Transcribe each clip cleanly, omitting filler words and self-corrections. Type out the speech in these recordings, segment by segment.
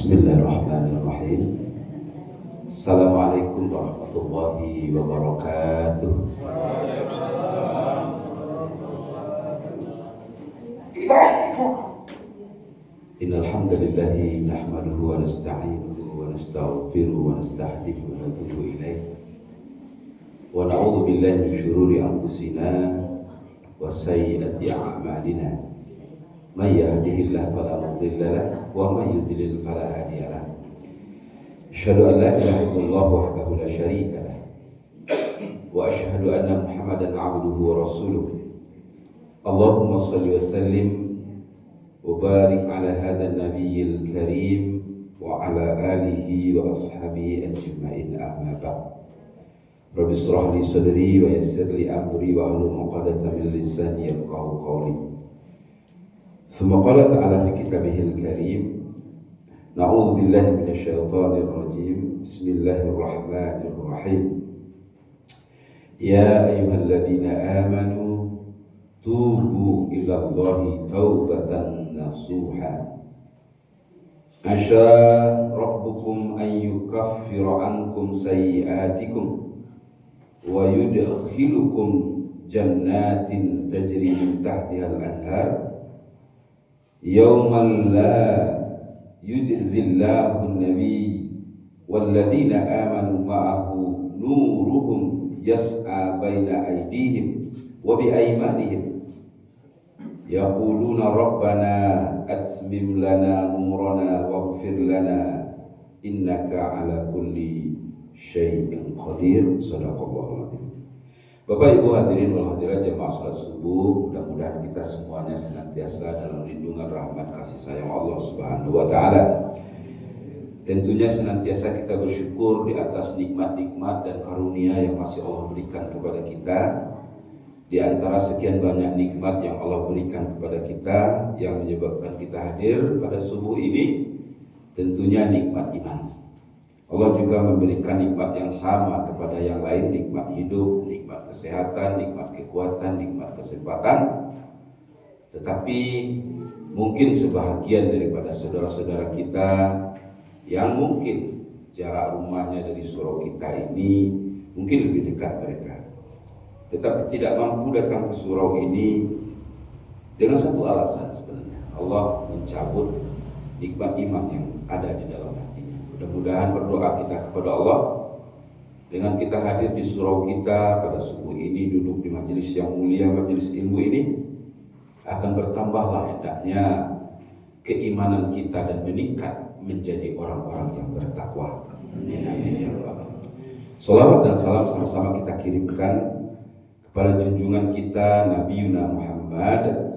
Bismillahirrahmanirrahim. Assalamualaikum warahmatullahi wabarakatuh. Innal hamdalillahi nahmaduhu wa nasta'inuhu wa nastaghfiruhu wa nastahdihi wa natubu ilaihi. Wa na'udzu billahi min syururi anfusina wa sayyiati a'malina. May yahdihillahu fala mudilla lahu wa may yudlil fala hadiya lahu. Asyhadu an la ilaha illallah wahdahu la syarika lahu wa asyhadu anna Muhammadan 'abduhu wa rasuluh. Allahumma shalli wa sallim wa barik ala hadzal nabiyil karim wa ala alihi wa ashabihi ajma'in, amma ba'd. Rabbi shrah li sadri wa yassir li amri wa hlul 'uqdatam min lisani yafqahu qawli. Tsumma qala ta'ala fi kitabihil karim, na'udzu billahi minasyaitonir rajim. Bismillahirrahmanirrahim. Ya ayyuhalladzina amanu tubu ilallahi taubatan nasuha. Asya rabbukum an yukaffira ankum sayyi'atikum wa yudkhilukum jannatin tajri min tahtihal anhar yawman la yujzillahu an-nabiy walladzina amanu ma'ahu nuruhum yas'a baina aydihim wa bi aymanihim yaquluna rabbana atmim lana nurana waghfir lana innaka ala kulli syai'in qadir. Shadaqallahul adzim. Bapak Ibu hadirin wal hadirat jamaah salat subuh, mudah-mudahan kita semuanya senantiasa dalam lindungan rahmat kasih sayang Allah Subhanahu wa taala. Tentunya senantiasa kita bersyukur di atas nikmat-nikmat dan karunia yang masih Allah berikan kepada kita. Di antara sekian banyak nikmat yang Allah berikan kepada kita yang menyebabkan kita hadir pada subuh ini, tentunya nikmat iman. Allah juga memberikan nikmat yang sama kepada yang lain, nikmat hidup, nikmat kesehatan, nikmat kekuatan, nikmat kesempatan. Tetapi mungkin sebahagian daripada saudara-saudara kita yang mungkin jarak rumahnya dari surau kita ini mungkin lebih dekat mereka, tetapi tidak mampu datang ke surau ini dengan satu alasan sebenarnya. Allah mencabut nikmat iman yang ada di dalam hatinya. Mudah-mudahan berdoa kita kepada Allah dengan kita hadir di surau kita pada subuh ini, duduk di majelis yang mulia, majelis ilmu ini, akan bertambahlah hendaknya keimanan kita dan meningkat menjadi orang-orang yang bertakwa. Amin amin ya rabbal alamin. Salawat dan salam sama-sama kita kirimkan kepada junjungan kita Nabi Muhammad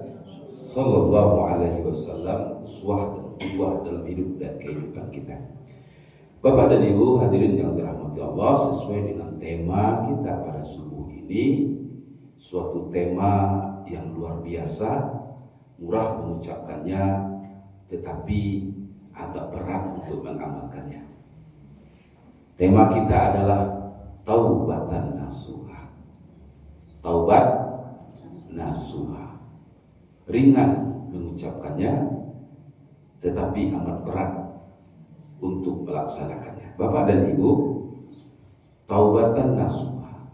sallallahu alaihi wasallam, uswah dan qudwah dalam hidup dan kehidupan kita. Bapak dan Ibu hadirin yang dirahmati Allah, sesuai dengan tema kita pada subuh ini, suatu tema yang luar biasa, murah mengucapkannya, tetapi agak berat untuk mengamalkannya. Tema kita adalah taubatan nasuha. Taubat nasuha. Ringan mengucapkannya, tetapi amat berat untuk melaksanakannya. Bapak dan Ibu, taubatan nasuha.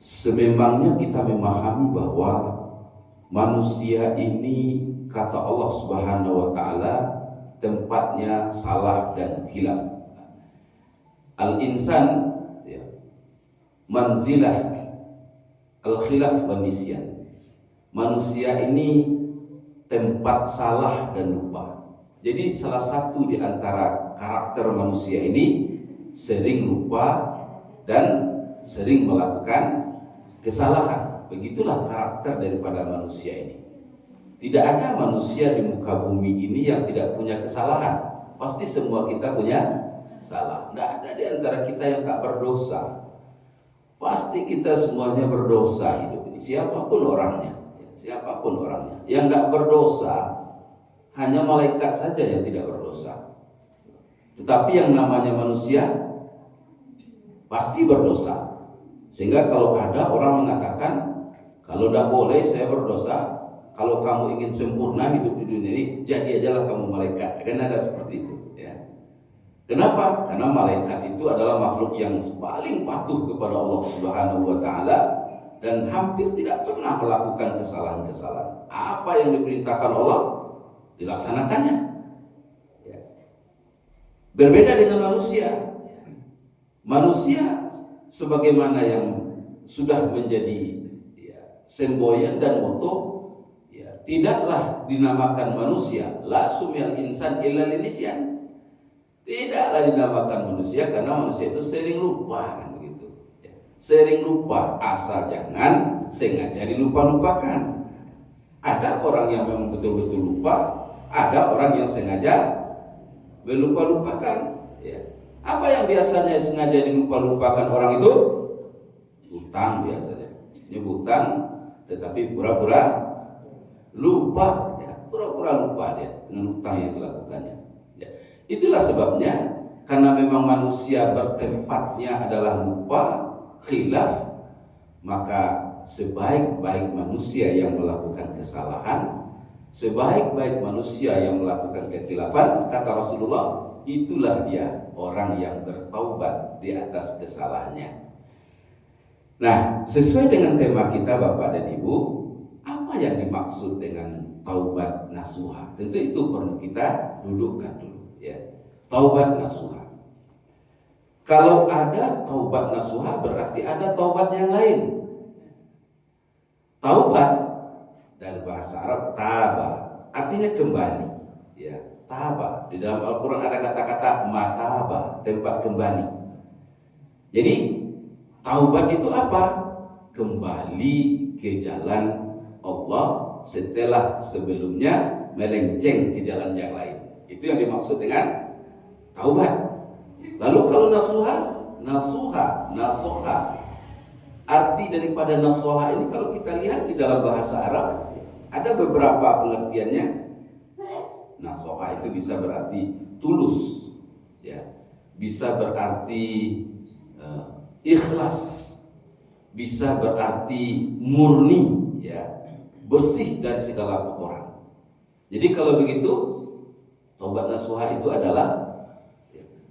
Sememangnya kita memahami bahwa manusia ini, kata Allah Subhanahu wa taala, tempatnya salah dan khilaf. Al-insan ya, manzilah al-khilaf wa nisyan. Manusia ini tempat salah dan lupa. Jadi salah satu di antara karakter manusia ini sering lupa dan sering melakukan kesalahan. Begitulah karakter daripada manusia ini. Tidak ada manusia di muka bumi ini yang tidak punya kesalahan. Pasti semua kita punya salah. Tidak ada di antara kita yang tak berdosa. Pasti kita semuanya berdosa hidup ini. Siapapun orangnya. Siapapun orangnya. Yang tidak berdosa hanya malaikat saja yang tidak berdosa. Tetapi yang namanya manusia pasti berdosa. Sehingga kalau ada orang mengatakan, kalau tidak boleh saya berdosa, kalau kamu ingin sempurna hidup di dunia ini, jadi ajalah kamu malaikat. Kan ada seperti itu. Ya. Kenapa? Karena malaikat itu adalah makhluk yang paling patuh kepada Allah Subhanahu wa Ta'ala dan hampir tidak pernah melakukan kesalahan-kesalahan. Apa yang diperintahkan Allah dilaksanakannya. Ya. Berbeda dengan manusia. Manusia sebagaimana yang sudah menjadi semboyan dan moto, tidaklah dinamakan manusia la sumil insan illa linisyan. Tidaklah dinamakan manusia karena manusia itu sering lupa, kan begitu. Sering lupa, asal jangan sengaja dilupa-lupakan. Ada orang yang memang betul-betul lupa, ada orang yang sengaja melupa-lupakan. Apa yang biasanya sengaja dilupa-lupakan orang itu? Hutang biasanya. Ini hutang, tetapi pura-pura lupa, pura-pura lupa dia dengan hutang yang dilakukannya. Itulah sebabnya, karena memang manusia bertempatnya adalah lupa, khilaf, maka sebaik-baik manusia yang melakukan kesalahan, sebaik-baik manusia yang melakukan kekhilafan, kata Rasulullah, itulah dia orang yang bertaubat di atas kesalahannya. Nah, sesuai dengan tema kita Bapak dan Ibu, apa yang dimaksud dengan taubat nasuha? Tentu itu perlu kita dudukkan dulu, ya. Taubat nasuha. Kalau ada taubat nasuha berarti ada taubat yang lain. Taubat dari bahasa Arab taba, artinya kembali, ya. Taba, di dalam Al-Quran ada kata-kata mataba, tempat kembali. Jadi taubat itu apa? Kembali ke jalan Allah setelah sebelumnya melenceng ke jalan yang lain. Itu yang dimaksud dengan taubat. Lalu kalau nasuha, arti daripada nasuha ini kalau kita lihat di dalam bahasa Arab ada beberapa pengertiannya. Nasuha itu bisa berarti tulus, ya, bisa berarti ikhlas, bisa berarti murni, ya, bersih dari segala kotoran. Jadi kalau begitu, taubat nasuha itu adalah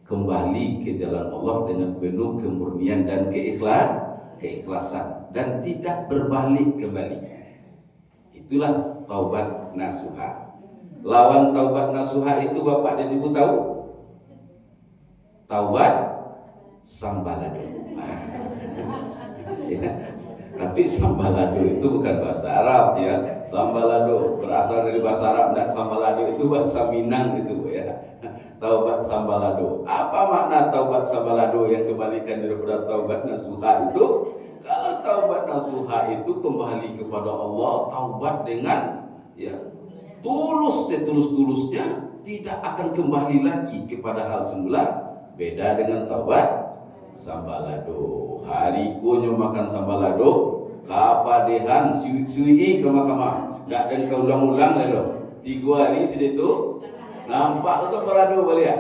kembali ke jalan Allah dengan penuh kemurnian dan keikhlasan dan tidak berbalik kembali. Itulah taubat nasuha. Lawan taubat nasuha itu Bapak dan Ibu tahu? Taubat sambalado. Ya. Tapi sambalado itu bukan bahasa Arab, ya. Sambalado berasal dari bahasa Arab, dan sambalado itu bahasa Minang itu, ya. Taubat sambalado. Apa makna taubat sambalado yang kebalikan daripada taubat nasuha itu? Kalau taubat nasuha itu kembali kepada Allah, taubat dengan, ya, tulus setulus-tulusnya, tidak akan kembali lagi kepada hal semula. Beda dengan taubat sambalado. Hari kunyo makan sambalado, kapadehan sui ke mahkamah. Nggak dan keulang-ulang lalu. 3 hari sudah itu nampak sambalado balik ya.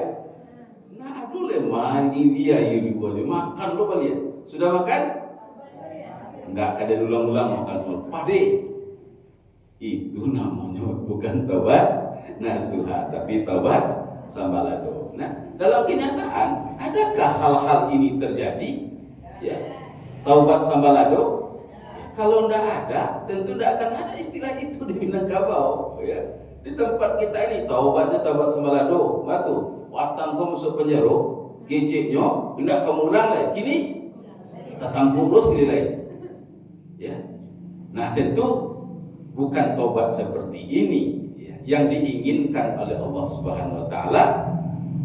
Nah, boleh mani dia ini boleh makan lo balik. Sudah makan? Nggak ada ulang-ulang makan semua. Pade. Itu namanya bukan taubat nasuha, tapi taubat sambalado. Nah, dalam kenyataan, adakah hal-hal ini terjadi? Ya, taubat sambalado? Kalau tidak ada, tentu tidak akan ada istilah itu di Minangkabau. Ya, di tempat kita ini taubatnya taubat sambalado. Batu, watang kau masuk penjara, geceknya, tidak kamu ulang lagi. Kini kita tangkap terus kali lagi. Ya, nah tentu bukan tobat seperti ini, ya, yang diinginkan oleh Allah Subhanahu wa Ta'ala,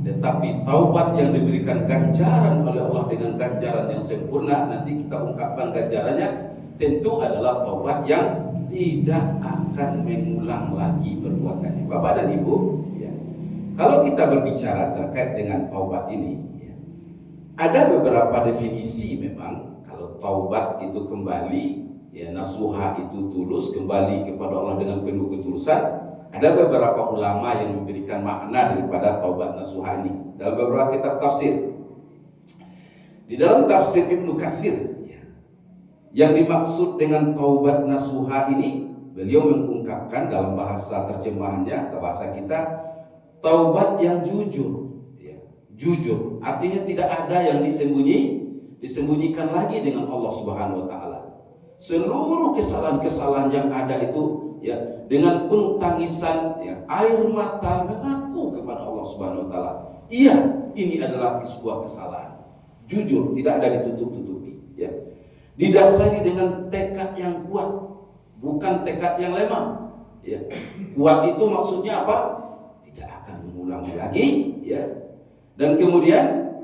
tetapi taubat yang diberikan ganjaran oleh Allah dengan ganjaran yang sempurna. Nanti kita ungkapkan ganjarannya. Tentu adalah taubat yang tidak akan mengulang lagi perbuatannya. Bapak dan Ibu, ya, kalau kita berbicara terkait dengan taubat ini, ya, ada beberapa definisi memang. Kalau taubat itu kembali, ya, nasuha itu tulus, kembali kepada Allah dengan penuh ketulusan. Ada beberapa ulama yang memberikan makna daripada taubat nasuha ini dalam beberapa kitab tafsir. Di dalam tafsir Ibnu Katsir, ya, yang dimaksud dengan taubat nasuha ini, beliau mengungkapkan dalam bahasa terjemahannya atau bahasa kita taubat yang jujur. Ya, jujur artinya tidak ada yang disembunyikan lagi dengan Allah Subhanahu wa taala. Seluruh kesalahan-kesalahan yang ada itu ya dengan penuh tangisan ya, air mata mengaku kepada Allah Subhanahu wa taala. Iya, ini adalah sebuah kesalahan. Jujur, tidak ada ditutup-tutupi ya. Didasari dengan tekad yang kuat, bukan tekad yang lemah ya. Kuat itu maksudnya apa? Tidak akan mengulangi lagi ya. Dan kemudian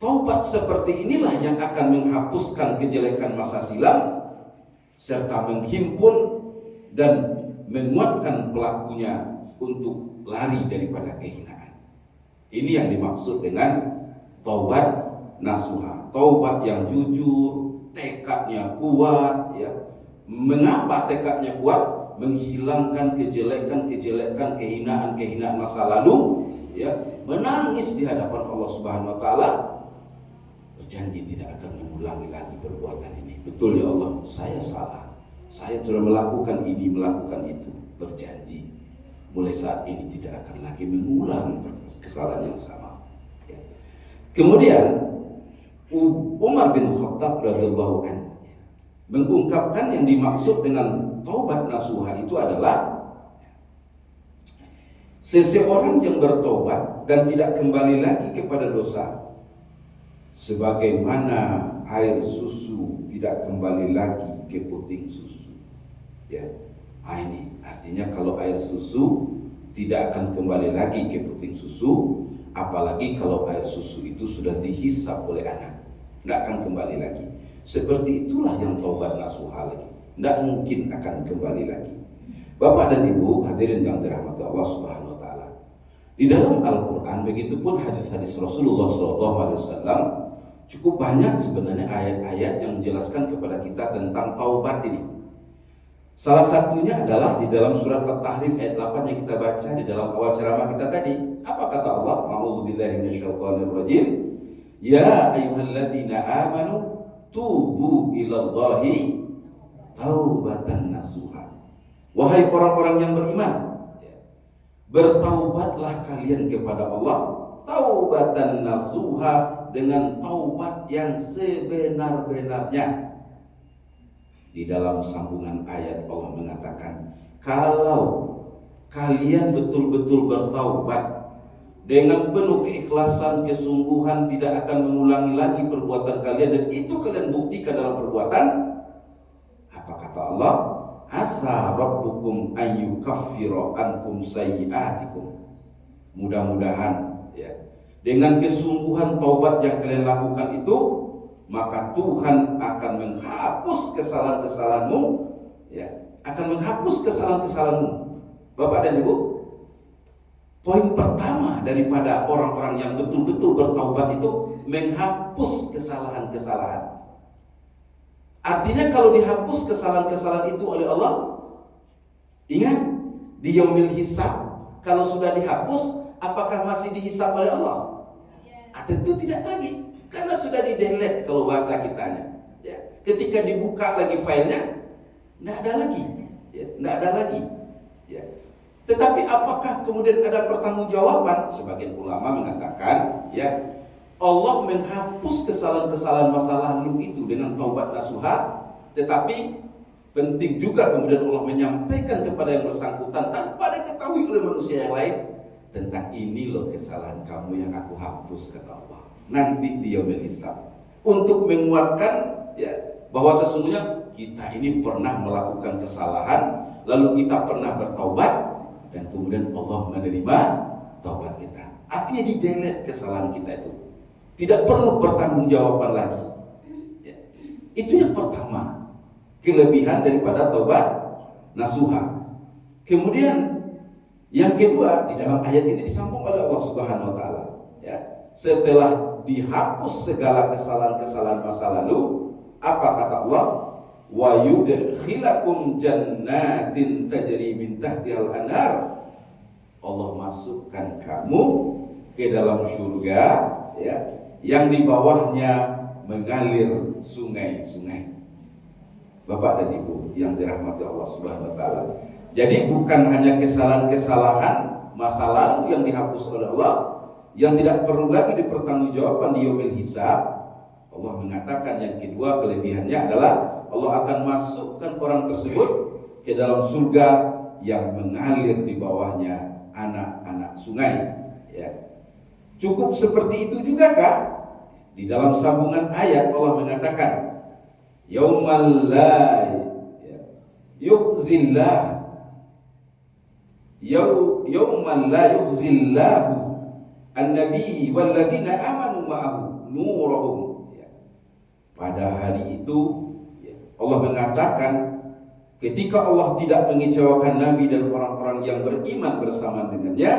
taubat seperti inilah yang akan menghapuskan kejelekan masa silam serta menghimpun dan menguatkan pelakunya untuk lari daripada kehinaan. Ini yang dimaksud dengan taubat nasuha, taubat yang jujur, tekadnya kuat ya. Mengapa tekadnya kuat? Menghilangkan kejelekan-kejelekan, kehinaan-kehinaan masa lalu ya, menangis di hadapan Allah Subhanahu wa taala, berjanji tidak akan mengulangi lagi perbuatan ini. Betul ya Allah, saya salah. Saya telah melakukan ini, melakukan itu. Berjanji mulai saat ini tidak akan lagi mengulang kesalahan yang sama ya. Kemudian Umar bin Khattab radhiyallahu anhu mengungkapkan yang dimaksud dengan taubat nasuha itu adalah seseorang yang bertobat dan tidak kembali lagi kepada dosa, sebagaimana air susu tidak kembali lagi ke puting susu. Ya, ini artinya kalau air susu tidak akan kembali lagi ke puting susu, apalagi kalau air susu itu sudah dihisap oleh anak, tidak akan kembali lagi. Seperti itulah yang taubat nasuha lagi, tidak mungkin akan kembali lagi. Bapak dan Ibu hadirin yang dirahmati Allah Subhanahu wa taala. Di dalam Al-Qur'an begitupun hadis-hadis Rasulullah SAW cukup banyak sebenarnya ayat-ayat yang menjelaskan kepada kita tentang taubat ini. Salah satunya adalah di dalam surat At-Tahrim ayat 8 yang kita baca di dalam awal ceramah kita tadi. Apa kata Allah? A'udzubillahi minasyaitonirrajim. Ya ayyuhalladzina amanu tubu ilallahi taubatan nasuha. Wahai orang-orang yang beriman, bertaubatlah kalian kepada Allah taubatan nasuha, dengan taubat yang sebenar-benarnya. Di dalam sambungan ayat Allah mengatakan, kalau kalian betul-betul bertaubat dengan penuh keikhlasan, kesungguhan, tidak akan mengulangi lagi perbuatan kalian, dan itu kalian buktikan dalam perbuatan, apa kata Allah? Asa rabbukum ayyukaffira ankum sayyi'atikum. Mudah-mudahan ya, dengan kesungguhan taubat yang kalian lakukan itu, maka Tuhan akan menghapus kesalahan-kesalahanmu ya, akan menghapus kesalahan-kesalahanmu. Bapak dan Ibu, poin pertama daripada orang-orang yang betul-betul bertaubat itu menghapus kesalahan-kesalahan. Artinya kalau dihapus kesalahan-kesalahan itu oleh Allah, ingat di yaumil hisab, kalau sudah dihapus, apakah masih dihisab oleh Allah? Tentu tidak lagi, karena sudah di-delete kalau bahasa kitanya. Ya, ketika dibuka lagi filenya, tidak ada lagi, ya, tidak ada lagi. Ya. Tetapi apakah kemudian ada pertanggungjawaban? Sebagian ulama mengatakan, ya, Allah menghapus kesalahan-kesalahan masa lalu itu dengan taubat nasuha, tetapi penting juga kemudian Allah menyampaikan kepada yang bersangkutan tanpa diketahui oleh manusia yang lain, tentang ini loh kesalahan kamu yang aku hapus, kata Allah, nanti di yaumil hisab, untuk menguatkan ya, bahwa sesungguhnya kita ini pernah melakukan kesalahan, lalu kita pernah bertaubat, dan kemudian Allah menerima taubat kita. Artinya di-delete kesalahan kita itu, tidak perlu pertanggungjawaban lagi ya. Itu yang pertama, kelebihan daripada taubat nasuha. Kemudian yang kedua, di dalam ayat ini disambung oleh Allah Subhanahu wa taala ya. Setelah dihapus segala kesalahan-kesalahan masa lalu, apa kata Allah? Wa yudkhilakum jannatin tajri min tahtihal anhar. Allah masukkan kamu ke dalam surga ya, yang di bawahnya mengalir sungai-sungai. Bapak dan Ibu yang dirahmati Allah Subhanahu wa taala. Jadi bukan hanya kesalahan-kesalahan masa lalu yang dihapus oleh Allah, yang tidak perlu lagi dipertanggungjawabkan di yaumil hisab. Allah mengatakan yang kedua kelebihannya adalah Allah akan masukkan orang tersebut ke dalam surga yang mengalir di bawahnya anak-anak sungai. Ya. Cukup seperti itu juga kah? Di dalam sambungan ayat Allah mengatakan, Yaumal la yukhzillah Yaumal la yukhzillahu an-nabi walladzina amanu ma'ahu nuruhum. Pada hari itu Allah mengatakan ketika Allah tidak mengecewakan Nabi dan orang-orang yang beriman bersama dengannya,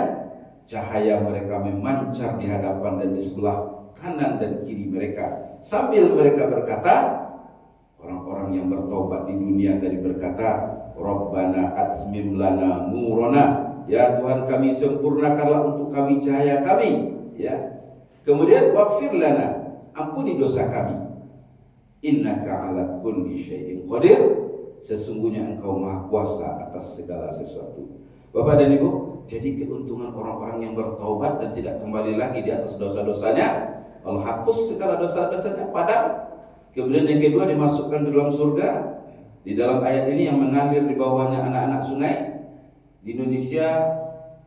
cahaya mereka memancar di hadapan dan di sebelah kanan dan kiri mereka, sambil mereka berkata, orang-orang yang bertobat di dunia tadi berkata, Rabbana atmim lana nurana, ya Tuhan kami sempurnakanlah untuk kami cahaya kami, ya. Kemudian waghfir lana, ampuni dosa kami, innaka ala kulli syai'in qadir, sesungguhnya engkau maha kuasa atas segala sesuatu. Bapak dan Ibu, jadi keuntungan orang-orang yang bertobat dan tidak kembali lagi di atas dosa-dosanya, Allah hapus segala dosa-dosanya, padam. Kemudian yang kedua dimasukkan ke dalam surga. Di dalam ayat ini yang mengalir di bawahnya anak-anak sungai. Di Indonesia,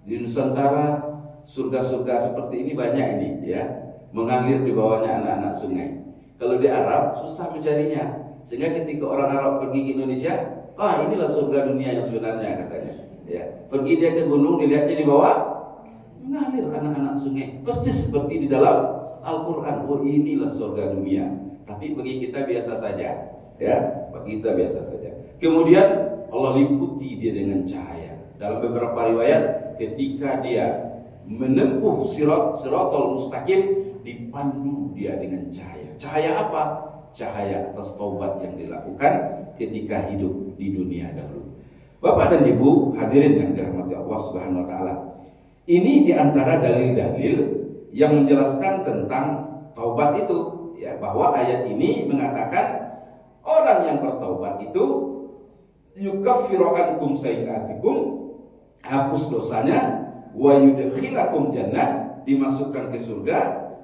di Nusantara, surga-surga seperti ini banyak ini, ya, mengalir di bawahnya anak-anak sungai. Kalau di Arab susah mencarinya, sehingga ketika orang Arab pergi ke Indonesia, inilah surga dunia yang sebenarnya katanya. Ya, pergi dia ke gunung, dilihatnya di bawah mengalir anak-anak sungai, persis seperti di dalam Al-Quran. Inilah surga dunia. Tapi bagi kita biasa saja, ya, bagi kita biasa saja. Kemudian Allah liputi dia dengan cahaya. Dalam beberapa riwayat, ketika dia menempuh siratal mustaqim, dipandu dia dengan cahaya. Cahaya apa? Cahaya atas taubat yang dilakukan ketika hidup di dunia dahulu. Bapak dan Ibu hadirin yang dirahmati Allah Subhanahu wa taala. Ini diantara dalil-dalil yang menjelaskan tentang taubat itu. Ya, bahwa ayat ini mengatakan orang yang bertaubat itu yukaffiru ankum sayi'atikum, hapus dosanya, wa yudkhilakum jannat, dimasukkan ke surga,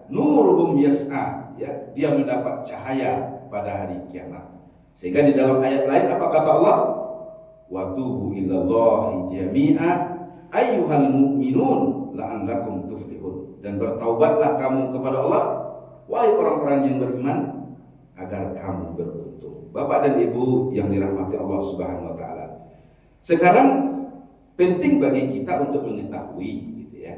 nuruhum yas'a, ya, dia mendapat cahaya pada hari kiamat. Sehingga di dalam ayat lain apa kata Allah? Wa tubu ilallahi jami'a ayyuhal mu'minun la'allakum tuflihun, dan bertaubatlah kamu kepada Allah wahai orang-orang yang beriman agar kamu beruntung. Bapak dan Ibu yang dirahmati Allah Subhanahu wa taala. Sekarang penting bagi kita untuk mengetahui gitu ya.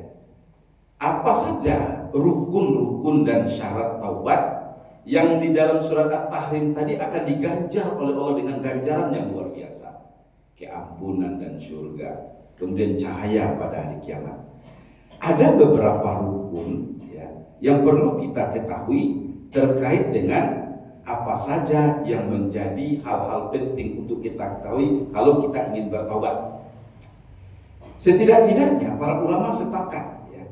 Apa saja rukun-rukun dan syarat taubat yang di dalam surat At-Tahrim tadi akan diganjar oleh Allah dengan ganjaran yang luar biasa. Keampunan dan surga, kemudian cahaya pada hari kiamat. Ada beberapa rukun yang perlu kita ketahui terkait dengan apa saja yang menjadi hal-hal penting untuk kita ketahui kalau kita ingin bertaubat. Setidak-tidaknya para ulama sepakat, ya,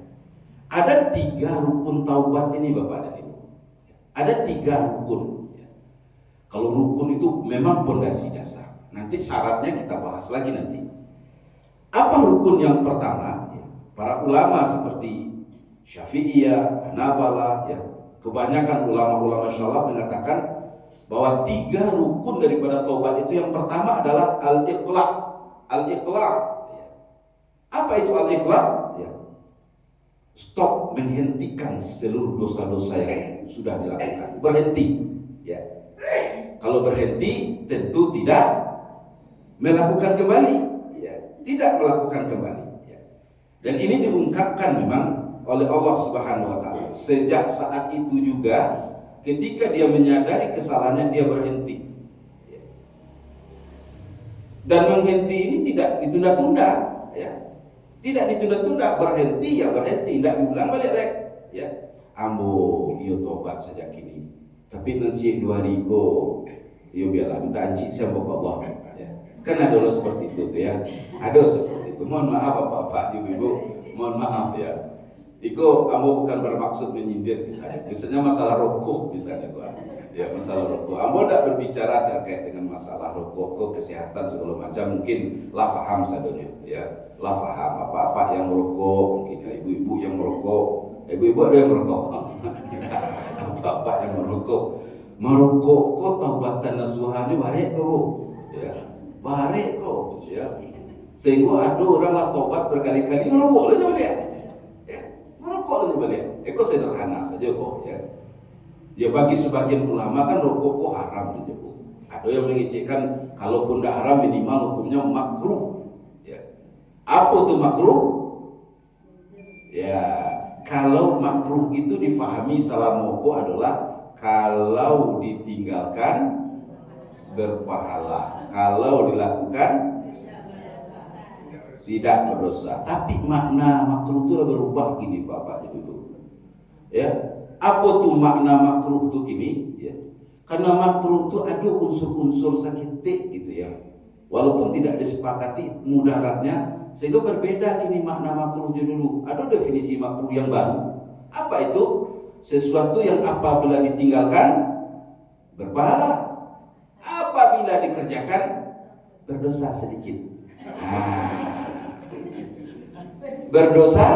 ada 3 rukun taubat ini Bapak dan Ibu. Ada 3 rukun. Ya. Kalau rukun itu memang pondasi dasar. Nanti syaratnya kita bahas lagi nanti. Apa rukun yang pertama? Ya, para ulama seperti Syafi'iyah, Hanabalah, ya, kebanyakan ulama-ulama syalaf mengatakan bahwa 3 rukun daripada taubat itu, yang pertama adalah al-iqla'. Al-iqla', ya. Apa itu al-iqla'? Ya. Stop, menghentikan seluruh dosa-dosa yang sudah dilakukan. Berhenti, ya. Kalau berhenti tentu tidak melakukan kembali, ya. Tidak melakukan kembali, ya. Dan ini diungkapkan memang oleh Allah Subhanahu wa taala. Sejak saat itu juga ketika dia menyadari kesalahannya, dia berhenti. Dan menghenti ini tidak ditunda-tunda, ya. Tidak ditunda-tunda, berhenti ya berhenti, tidak diulang balik lagi, ya. Ambo iyo tobat saja kini. Tapi nasi 2 rigo iyo biarlah minta anci sama Allah, ya. Kan ada lo seperti itu tuh, ya. Ada seperti itu. Mohon maaf Bapak, Ibu, mohon maaf ya. Iko, kamu bukan bermaksud menyindir misalnya masalah rokok misalnya, Ya, masalah rokok. Ambo tidak berbicara terkait dengan masalah rokok, kesehatan segala macam. Mungkin lah paham sadonya, ya. Lah paham apa-apa yang merokok, mungkin ya, ibu-ibu yang merokok, ibu-ibu ada yang merokok. Apa-apa yang merokok. Merokok kok taubatan nasuhanya barek kok. Ya. Barek kok, ya. Sehingga ada orang lah tobat berkali-kali merokok lah coba lihat. Ya, merokok lah coba lihat. Itu sederhana saja kok, ya. Ya bagi sebagian ulama kan rokok kok haram gitu. Ada yang mengecekkan kalaupun tidak haram minimal hukumnya makruh. Ya. Apa tuh makruh? Ya, kalau makruh itu difahami salah moko adalah kalau ditinggalkan berpahala, kalau dilakukan tidak berdosa. Tapi makna makruh itu berubah gini Bapak Ibu. Ya. Apa tuh makna makruh tuh gini? Ya. Karena makruh tuh ada unsur-unsur sakit gitu ya. Walaupun tidak disepakati mudaratnya, sehingga berbeda kini makna makruhnya dulu. Ada definisi makruh yang baru. Apa itu? Sesuatu yang apabila ditinggalkan berpahala, apabila dikerjakan berdosa sedikit. Berdosa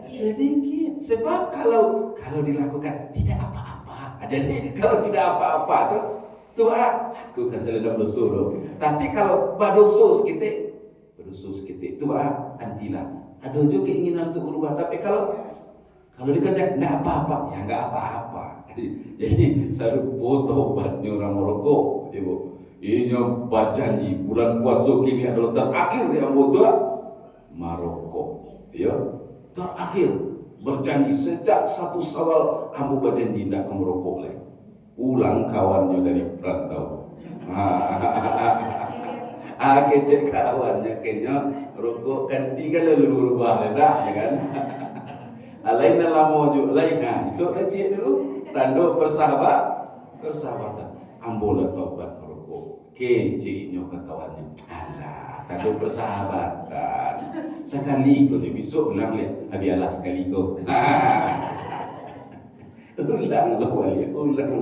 sedikit. Sebab kalau dilakukan tidak apa-apa. Jadi kalau tidak apa-apa tuh aku kan tidak berdosa loh. Tapi kalau berdosa sedikit itu antilah. Ada juga keinginan untuk berubah. Tapi kalau dikerjakan tidak apa-apa, ya nggak apa-apa. Jadi saya tobatnya orang merokok, ibu. Ini janji bulan puasa kini adalah terakhir yang butuh merokok, ya terakhir. Berjanji sejak 1 Syawal ambo berjanji tidak akan merokok lagi. Ulang kawannya dari perantau. Kecek kawannya kayaknya rokok kan 3 lalu berubah dah ya kan. Lain lama juga lain. Esok aja dulu tanda persahabatan. Ambo lah taubat merokok. Keceknya ke kawannya. Alah, tanda persahabatan. Sekali kau ni besok ulang lihat. Biarlah sekali kau. Ulang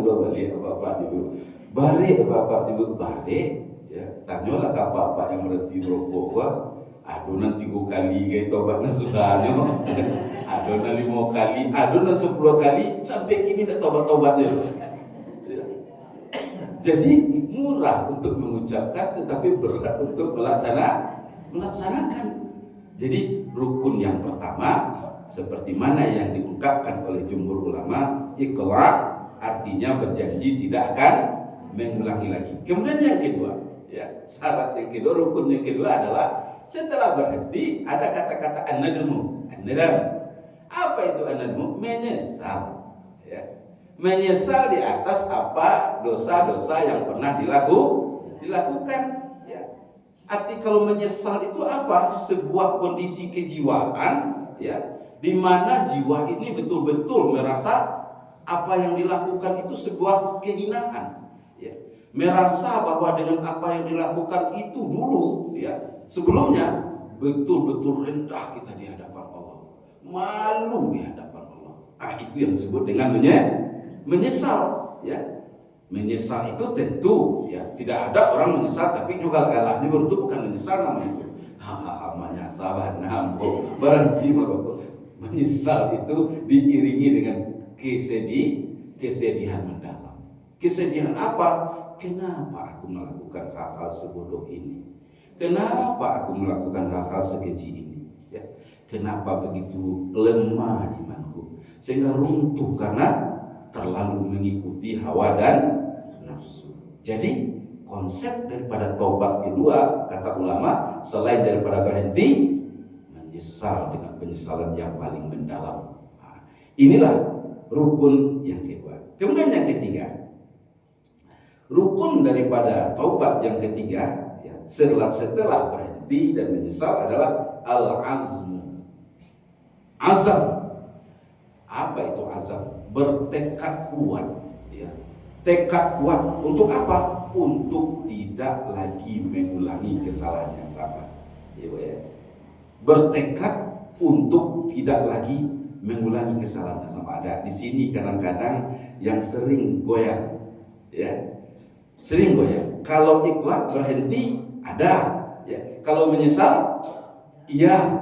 balik apa-apa juga. Balik apa-apa juga balik. Ya, tanyalah apa-apa yang berhenti merokok gua. Adonan 3 kali gaya tobatnya sudahnya. Adonan 5 kali, adonan 10 kali sampai kini dah tobat-tobatnya. Ya. Jadi murah untuk mengucapkan tetapi berat untuk melaksanakan. Jadi rukun yang pertama seperti mana yang diungkapkan oleh jumhur ulama, iqrar artinya berjanji tidak akan mengulangi lagi. Kemudian yang kedua, ya, syarat yang kedua, rukun yang kedua adalah setelah berhenti ada kata-kata an-nadmu. Apa itu an-nadmu? Menyesal. Ya. Menyesal di atas apa dosa-dosa yang pernah dilakukan. Arti kalau menyesal itu apa? Sebuah kondisi kejiwaan, ya, di mana jiwa ini betul-betul merasa apa yang dilakukan itu sebuah kehinaan, ya. Merasa bahwa dengan apa yang dilakukan itu dulu, ya, sebelumnya betul-betul rendah kita di hadapan Allah, malu di hadapan Allah. Itu yang disebut dengan menyesal, ya. Menyesal itu tentu ya tidak ada orang menyesal tapi juga galak juga itu bukan menyesal namanya itu. Menyesal berhenti merokok. Menyesal itu diiringi dengan kesedihan mendalam. Kesedihan apa? Kenapa aku melakukan hal-hal sebodoh ini? Kenapa aku melakukan hal-hal sekeji ini? Ya. Kenapa begitu lemah imanku sehingga runtuh karena terlalu mengikuti hawa dan nafsu. Jadi konsep daripada taubat kedua kata ulama selain daripada berhenti menyesal dengan penyesalan yang paling mendalam. Inilah rukun yang kedua. Kemudian yang ketiga, rukun daripada taubat yang ketiga, ya, setelah berhenti dan menyesal adalah al-azmu. Azam. Apa itu azam? Bertekad kuat, ya. Tekad kuat untuk apa? Untuk tidak lagi mengulangi kesalahan yang sama, ya, ya. Bertekad untuk tidak lagi mengulangi kesalahan yang sama. Ada di sini kadang-kadang yang sering goyang, Ya, sering goyang. Kalau ikhlas berhenti ada, ya. Kalau menyesal, iya.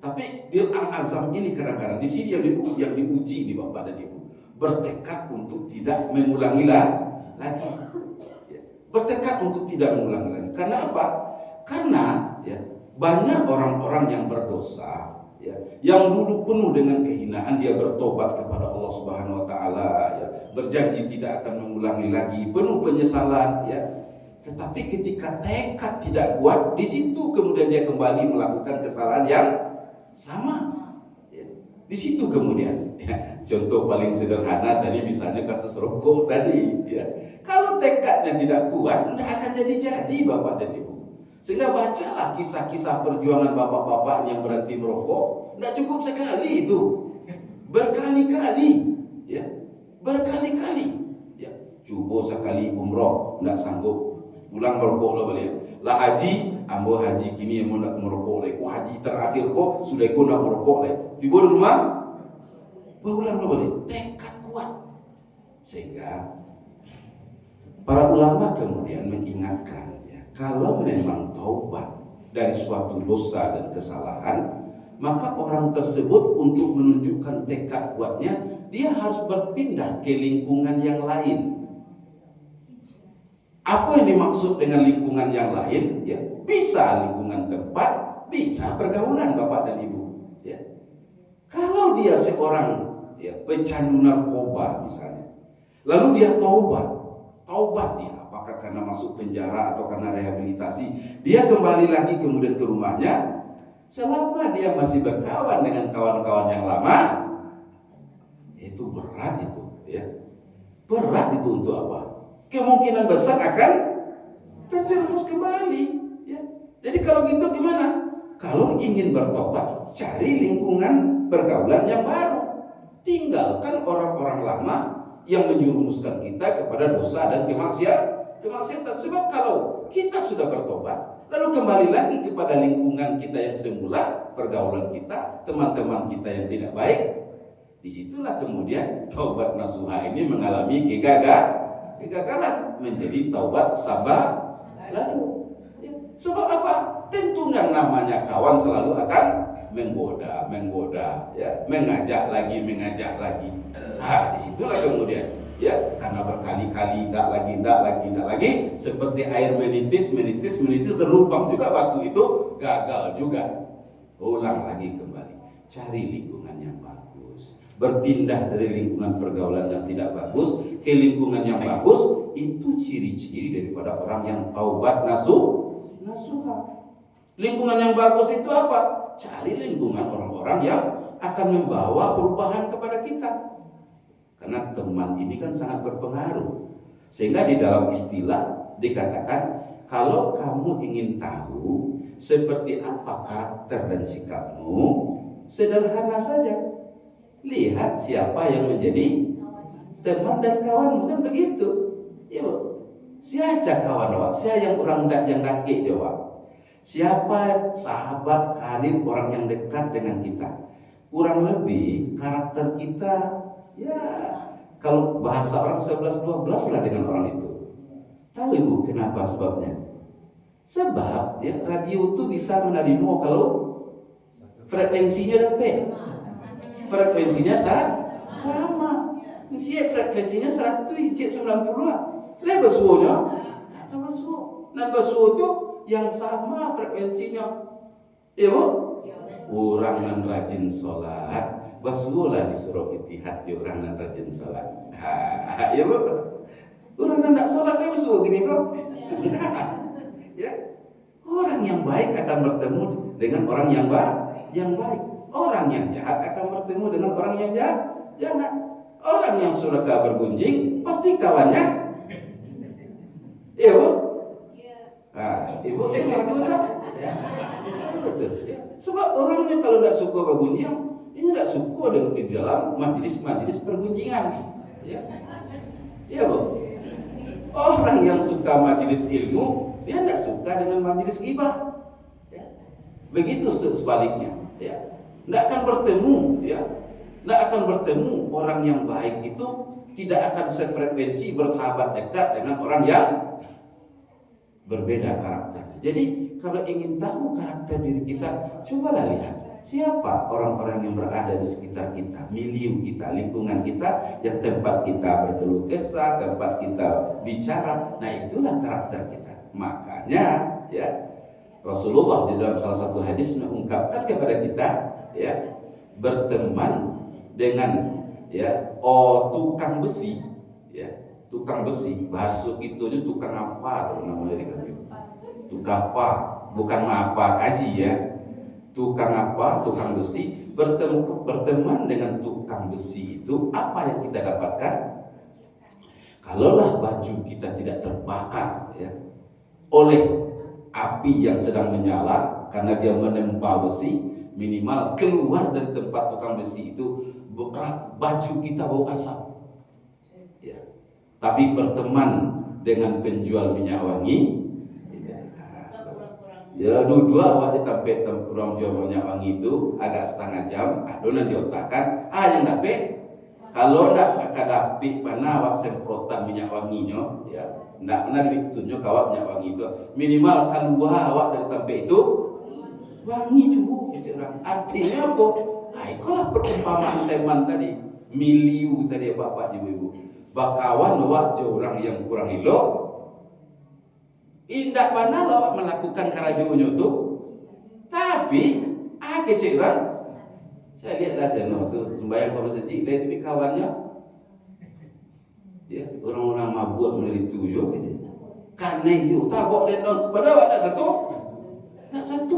Tapi bil azam ini kadang-kadang di sini yang diuji di Bapak dan Ibu, bertekad untuk tidak mengulangi lagi. Ya. Bertekad untuk tidak mengulangi lagi. Karena apa? Karena ya, banyak orang-orang yang berdosa, ya, yang dulu penuh dengan kehinaan, dia bertobat kepada Allah Subhanahu Wa Taala, ya, berjanji tidak akan mengulangi lagi, penuh penyesalan, ya. Tetapi ketika tekad tidak kuat, di situ kemudian dia kembali melakukan kesalahan yang sama, ya. Di situ kemudian, ya. Contoh paling sederhana tadi misalnya kasus rokok tadi, ya. Kalau tekadnya tidak kuat, tidak akan jadi Bapak dan Ibu. Sehingga bacalah kisah-kisah perjuangan bapak-bapak yang berhenti merokok. Tidak cukup sekali itu, berkali-kali, ya, berkali-kali, ya. Coba sekali umroh, tidak sanggup, pulang merokok lah balik. Lah haji, ambo haji kini yang mau nak merokok lagi. Haji terakhir kok sudah kau nak merokok lagi. Tiba di rumah, pulang lah balik. Tekad kuat, sehingga para ulama kemudian mengingatkan, ya, kalau memang taubat dari suatu dosa dan kesalahan, maka orang tersebut untuk menunjukkan tekad kuatnya, dia harus berpindah ke lingkungan yang lain. Apa yang dimaksud dengan lingkungan yang lain? Ya, bisa lingkungan tempat, bisa pergaulan Bapak dan Ibu. Ya. Kalau dia seorang, ya, pecandu narkoba misalnya, lalu dia taubat dia, apakah karena masuk penjara atau karena rehabilitasi, dia kembali lagi kemudian ke rumahnya, selama dia masih berkawan dengan kawan-kawan yang lama, itu berat itu, ya. Berat itu untuk apa? Kemungkinan besar akan terjerumus kembali, ya. Jadi kalau gitu gimana? Kalau ingin bertobat, cari lingkungan pergaulan yang baru. Tinggalkan orang-orang lama yang menjerumuskan kita kepada dosa dan kemaksiatan. Sebab kalau kita sudah bertobat, lalu kembali lagi kepada lingkungan kita yang semula, pergaulan kita, teman-teman kita yang tidak baik, disitulah kemudian taubat nasuha ini mengalami kegagalan, menjadi taubat sabar lalu. Ya. Sebab apa? Tentu yang namanya kawan selalu akan menggoda, ya, mengajak lagi. Nah, disitulah kemudian, ya, karena berkali-kali tidak lagi, seperti air menitis berlubang juga, batu itu gagal juga. Ulang lagi kembali, cari lingkungan yang bagus, berpindah dari lingkungan pergaulan yang tidak bagus ke lingkungan yang bagus. Itu ciri-ciri daripada orang yang taubat nasuha. Lingkungan yang bagus itu apa? Cari lingkungan orang-orang yang akan membawa perubahan kepada kita. Karena teman ini kan sangat berpengaruh. Sehingga di dalam istilah dikatakan, kalau kamu ingin tahu seperti apa karakter dan sikapmu, sederhana saja. Lihat siapa yang menjadi teman dan kawan, bukan begitu? Ya, Bu. Siapa kawan awak? Siapa yang orang yang dakik dia, Pak? Siapa sahabat karib, orang yang dekat dengan kita? Kurang lebih karakter kita, ya, kalau bahasa orang 11-12 lah dengan orang itu. Tahu Ibu kenapa sebabnya? Sebab ya, radio itu bisa menerima kalau frekuensinya dapat. Frekuensinya sama. Mesti frekuensinya 100, 90 lah. Lepas suonya, apa suo? Nambah suo itu yang sama frekuensinya. Ya, Bu? Orang nan rajin sholat, basulah disuruh itihad di orang nan rajin sholat. Ya, Bu? Orang nan tak sholat dia basuh gini kok. Ya. Orang yang baik akan bertemu dengan orang yang baik. Orang yang jahat akan bertemu dengan orang yang jahat. Orang yang suka bergunjing pasti kawannya. Iya, Bu? Nah, Ibu lagu tak? Ya. Betul. Ya. Sebab orangnya kalau tidak suka bergunjing, ini tidak suka dengan di dalam majelis pergunjingan. Ya. Iya, Bu? Orang yang suka majelis ilmu, dia tidak suka dengan majelis ghibah. Ya. Begitu sebaliknya. Ya. Tidak akan bertemu, ya. Tidak akan bertemu orang yang baik itu tidak akan sefrekuensi bersahabat dekat dengan orang yang berbeda karakternya. Jadi kalau ingin tahu karakter diri kita, cobalah lihat siapa orang-orang yang berada di sekitar kita, milieu kita, lingkungan kita, yang tempat kita berkeluh kesah, tempat kita bicara. Nah, itulah karakter kita. Makanya ya Rasulullah di dalam salah satu hadis mengungkapkan kepada kita ya, berteman dengan ya tukang besi ya, tukang besi bahasa kita itu tukang apa tuh namanya di kami, tukang apa, bukan apa kaji ya, tukang apa, tukang besi. Berteman dengan tukang besi itu apa yang kita dapatkan? Kalaulah baju kita tidak terbakar ya oleh api yang sedang menyala karena dia menempa besi, minimal keluar dari tempat tukang besi itu baju kita bau asap ya. Tapi berteman dengan penjual minyak wangi ya, dua awak ditampe orang jual minyak wangi itu agak setengah jam adonan diotakkan yang dapat. Kalau ndak kadapi mana awak semprotan minyak wanginya ya, ndak benar ditunjuk awak minyak wangi itu minimal keluar awak dari tempat itu wangi juga gitu orang. Artinya apa? Itulah perumpamaan teman tadi, milieu tadi bapak ibu-ibu. Bakawan awak je orang yang kurang elok, indak mana awak melakukan karajonyo tu, tapi kecil orang. Saya lihatlah seno tu sembahyang pada masjid dia tapi kawannya ya orang-orang mabuk meneliti yo gitu. Karena itu tabok lendon padahal ada satu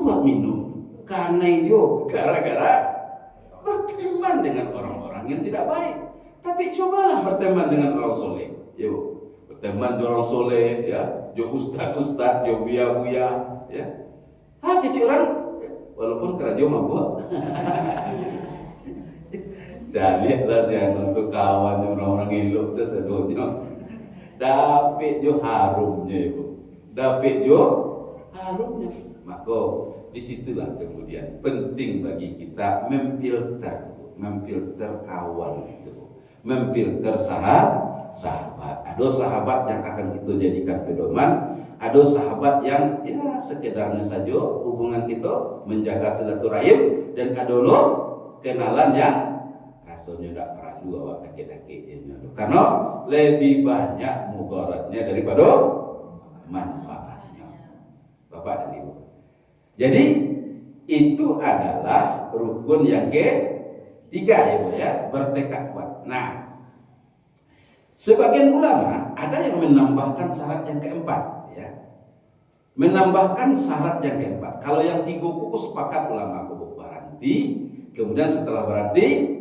wak minum. Karena itu gara-gara berteman dengan orang-orang yang tidak baik. Tapi cobalah berteman dengan orang soleh. Ya, Bu. Berteman dengan orang soleh ya, jo ustaz-ustaz, jo buya-buya ya. Kecil orang walaupun kerajaan mabuk. Jadilah saya untuk kawan orang-orang elok sesedonyo. Dapet jo harumnya ibu, dapet jo harumnya. Maka disitulah kemudian penting bagi kita memfilter kawan itu, memfilter sahabat. Ada sahabat yang akan kita jadikan pedoman, ada sahabat yang ya sekedarnya saja hubungan kita menjaga silaturahim, dan ada lo kenalan yang rasanya tidak perlu awak dake-dake karena lebih banyak mudaratnya daripada manfaatnya, Bapak dan Ibu. Jadi itu adalah rukun yang ketiga ya Bu ya, bertekad kuat. Nah, sebagian ulama ada yang menambahkan syarat yang keempat ya. Menambahkan syarat yang keempat. Kalau yang tiga kuku sepakat ulama kubu berhenti, kemudian setelah berhenti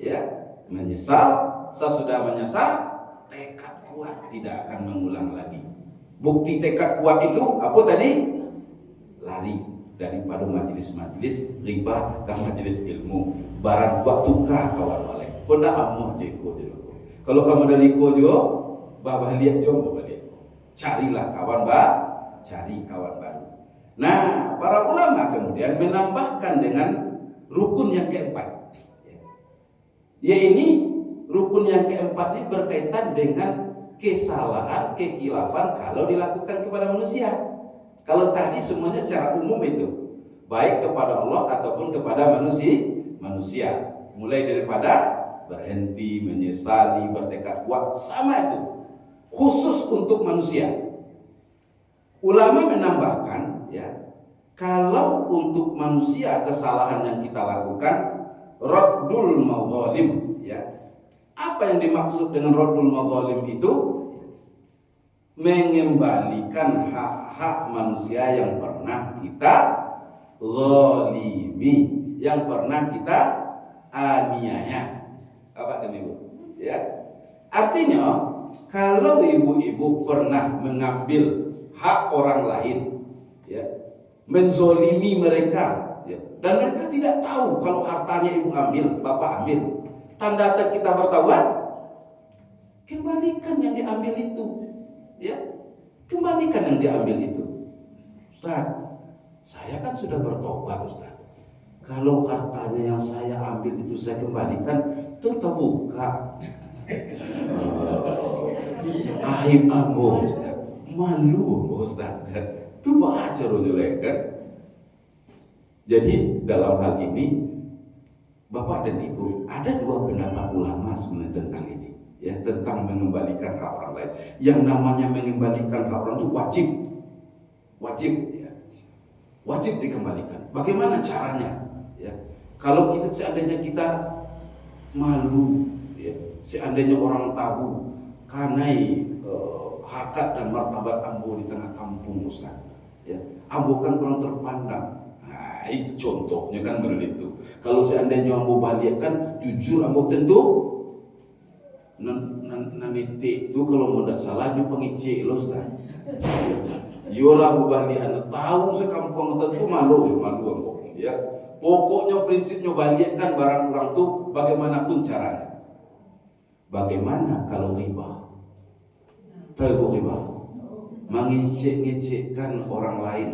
ya menyesal, sesudah menyesal tekad kuat tidak akan mengulang lagi. Bukti tekad kuat itu apa tadi? Lari daripada majelis-majelis riba ke majelis ilmu. Barang waktu kawan wale. Kau nak amuh je ko je. Kalau kamu dari ko jo, babah lihat jo balik. Carilah kawan cari kawan baru. Nah, para ulama kemudian menambahkan dengan rukun yang keempat. Ya ini rukun yang keempat ini berkaitan dengan kesalahan, kekhilafan kalau dilakukan kepada manusia. Kalau tadi semuanya secara umum itu, baik kepada Allah ataupun kepada manusia. Mulai daripada berhenti, menyesali, bertekad kuat, sama itu. Khusus untuk manusia. Ulama menambahkan, ya, kalau untuk manusia kesalahan yang kita lakukan, raddul madzalim, ya. Apa yang dimaksud dengan raddul madzalim itu? Mengembalikan hak-hak manusia yang pernah kita zalimi, yang pernah kita aniaya. Bapak dan Ibu, ya. Artinya, kalau ibu-ibu pernah mengambil hak orang lain, ya, menzolimi mereka, ya, dan mereka tidak tahu kalau hartanya ibu ambil, bapak ambil, tanda kita bertaubat, kembalikan yang diambil itu, ya, kembalikan yang diambil itu. Ustaz, saya kan sudah bertobat Ustaz. Kalau hartanya yang saya ambil itu saya kembalikan, itu terbuka. Aib ambo Ustaz, malu Ustaz. Itu baca rojolek kan. Jadi dalam hal ini Bapak dan Ibu, ada dua pendapat ulama sebenarnya tentang ini, ya, tentang mengembalikan hak orang lain. Yang namanya mengembalikan hak orang itu wajib, ya, wajib dikembalikan. Bagaimana caranya? Ya, kalau kita seandainya kita malu, ya, seandainya orang tahu kanai harkat dan martabat ambo di tengah kampung Ustaz, ya, ambo kan kurang terpandang. Contohnya kan begitu. Kalau seandainya ambo balik kan jujur ambo tentu nanti itu kalau mau tidak salah dia pengicik lo Ustaz. Yolah ambo balik anda tahu sekampung tentu malu ambo. Ya, pokoknya prinsipnya balik kan barang orang tuh bagaimanapun caranya. Bagaimana kalau riba? Tahu riba? Mengecek-ngecekkan orang lain,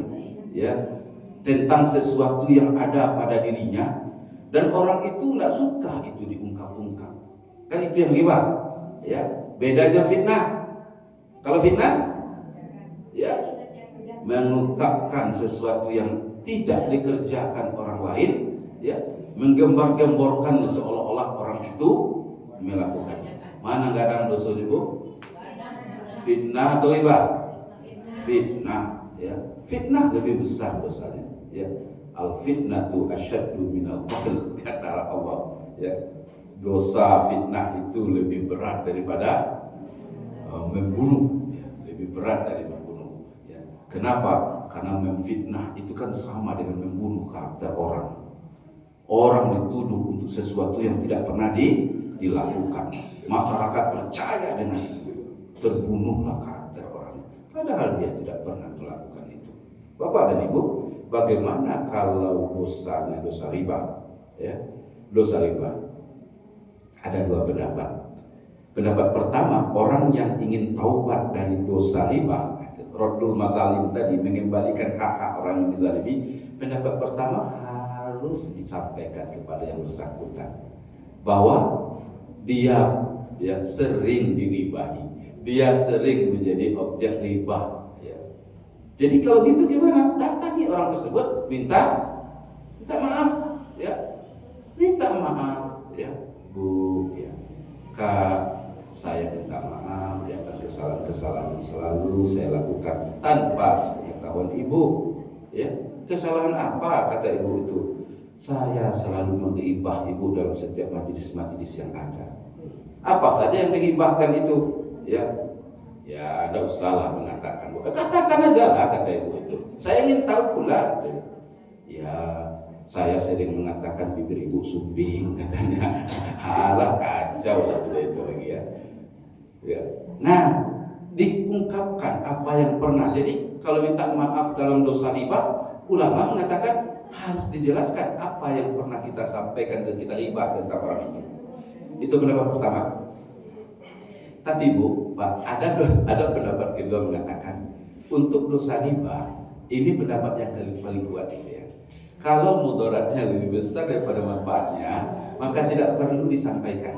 ya, tentang sesuatu yang ada pada dirinya dan orang itu nggak suka itu diungkap-ungkap, kan itu yang riba, ya. Beda aja fitnah. Kalau fitnah, ya, mengungkapkan sesuatu yang tidak dikerjakan orang lain, ya, menggembar-gemborkan seolah-olah orang itu melakukannya. Mana nggak ada dosa Ibu? Fitnah atau riba? Fitnah, ya. Fitnah lebih besar dosanya, ya. Al fitnatu asyaddu minal qatl, kata Allah, ya. Dosa fitnah itu lebih berat daripada membunuh, ya. Lebih berat dari membunuh, ya. Kenapa? Karena memfitnah itu kan sama dengan membunuh karakter orang. Orang dituduh untuk sesuatu yang tidak pernah dilakukan. Masyarakat percaya dengan itu, terbunuhlah karakter orangnya, padahal dia tidak pernah melakukan itu. Bapak dan Ibu, bagaimana kalau dosanya dosa riba? Ya, dosa riba. Ada dua pendapat. Pendapat pertama, orang yang ingin taubat dari dosa riba, Raddul Mazalim tadi, mengembalikan hak-hak orang yang dizalimi. Pendapat pertama harus disampaikan kepada yang bersangkutan bahwa dia, ya, sering diribahi, dia sering menjadi objek riba, ya. Jadi kalau gitu gimana? Datangi orang tersebut, minta maaf, ya, minta maaf, ya, Bu, ya, Kak, saya minta maaf ya atas kesalahan-kesalahan selalu saya lakukan tanpa sepengetahuan Ibu, ya. Kesalahan apa kata Ibu itu? Saya selalu menggibah Ibu dalam setiap majelis-majelis yang ada. Apa saja yang digibahkan itu, ya, ya, tidak usahlah mengatakan. Katakan aja lah kata Ibu itu. Saya ingin tahu pula. Ya, saya sering mengatakan bibir Ibu sumbing katanya. Alah, kacau lah sudah itu lagi, ya. Ya. Nah, diungkapkan apa yang pernah. Jadi kalau minta maaf dalam dosa riba, ulama mengatakan harus dijelaskan apa yang pernah kita sampaikan dan kita riba tentang orang itu. Itu pendapat pertama. Tapi Bu, Pak, ada pendapat kedua mengatakan untuk dosa riba ini pendapat yang paling kuat itu, ya. Kalau mudaratnya lebih besar daripada manfaatnya, maka tidak perlu disampaikan.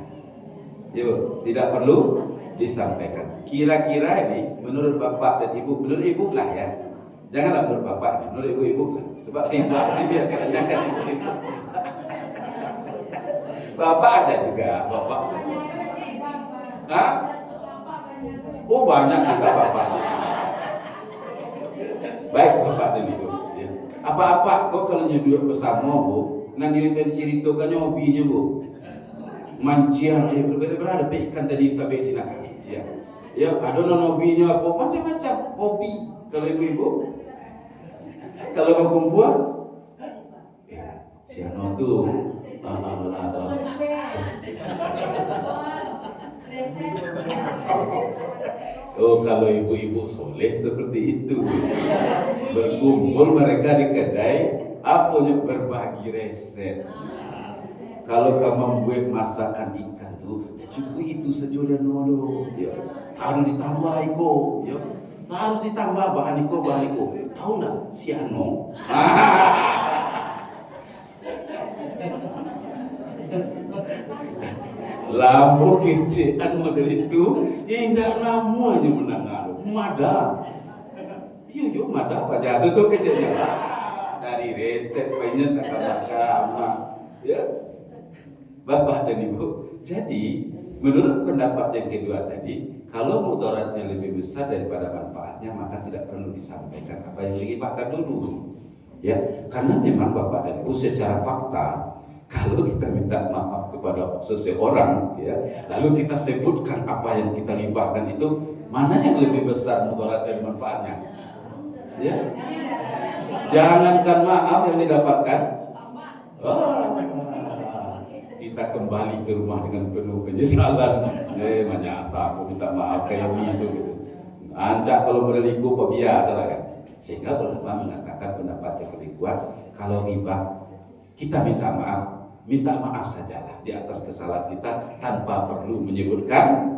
Ya, Bu, tidak perlu disampaikan. Kira-kira ini menurut Bapak dan Ibu, menurut Ibu lah, ya. Janganlah menurut Bapak, menurut Ibu lah. Sebab riba ini biasanya kan ibu. Bapak ada juga, Bapak. Hah? Oh, banyak juga Bapak. Baik Bapak dan Ibu, ya. Apa-apa kok kalau nyeduk bersama Bu, nanti dia diceritakan hobinya Bu. Mancing, berbeda-beda ada ikan tadi kita baik sini. Ya, ada hobinya apa? Macam-macam hobi. Kalau ibu-ibu, kalau perempuan, ya, si Ano tuh, oh, kalau ibu-ibu soleh seperti itu, berkumpul mereka di kedai, apanya berbagi resep. Kalau kamu buat masakan ikan tuh, ya cukup itu saja dan nolong, ya. Harus ditambah iko, ya. Harus ditambah bahan iko. Tahu nggak si Ano? Lambo kecean model itu, indah namanya menang mada. Iya, mada apa jatuh tuh kecilnya lah. Dari resep banyak kata-kata, ya. Bapak dan Ibu, jadi menurut pendapat yang kedua tadi, kalau mudaratnya lebih besar daripada manfaatnya, maka tidak perlu disampaikan apa yang digibahkan dulu. Ya, karena memang Bapak dan Ibu secara fakta, kalau kita minta maaf kepada seseorang, ya, lalu kita sebutkan apa yang kita gibahkan itu, mana yang lebih besar mudarat dan manfaatnya? Ya, jangankan maaf yang didapatkan. Kita kembali ke rumah dengan penuh penyesalan. Menyasa, aku minta maaf kayak gitu. Ancak kalau berliku apa biasa lah kan. Sehingga ulama mengatakan pendapat yang lebih kuat, kalau riba kita minta maaf sajalah di atas kesalahan kita tanpa perlu menyebutkan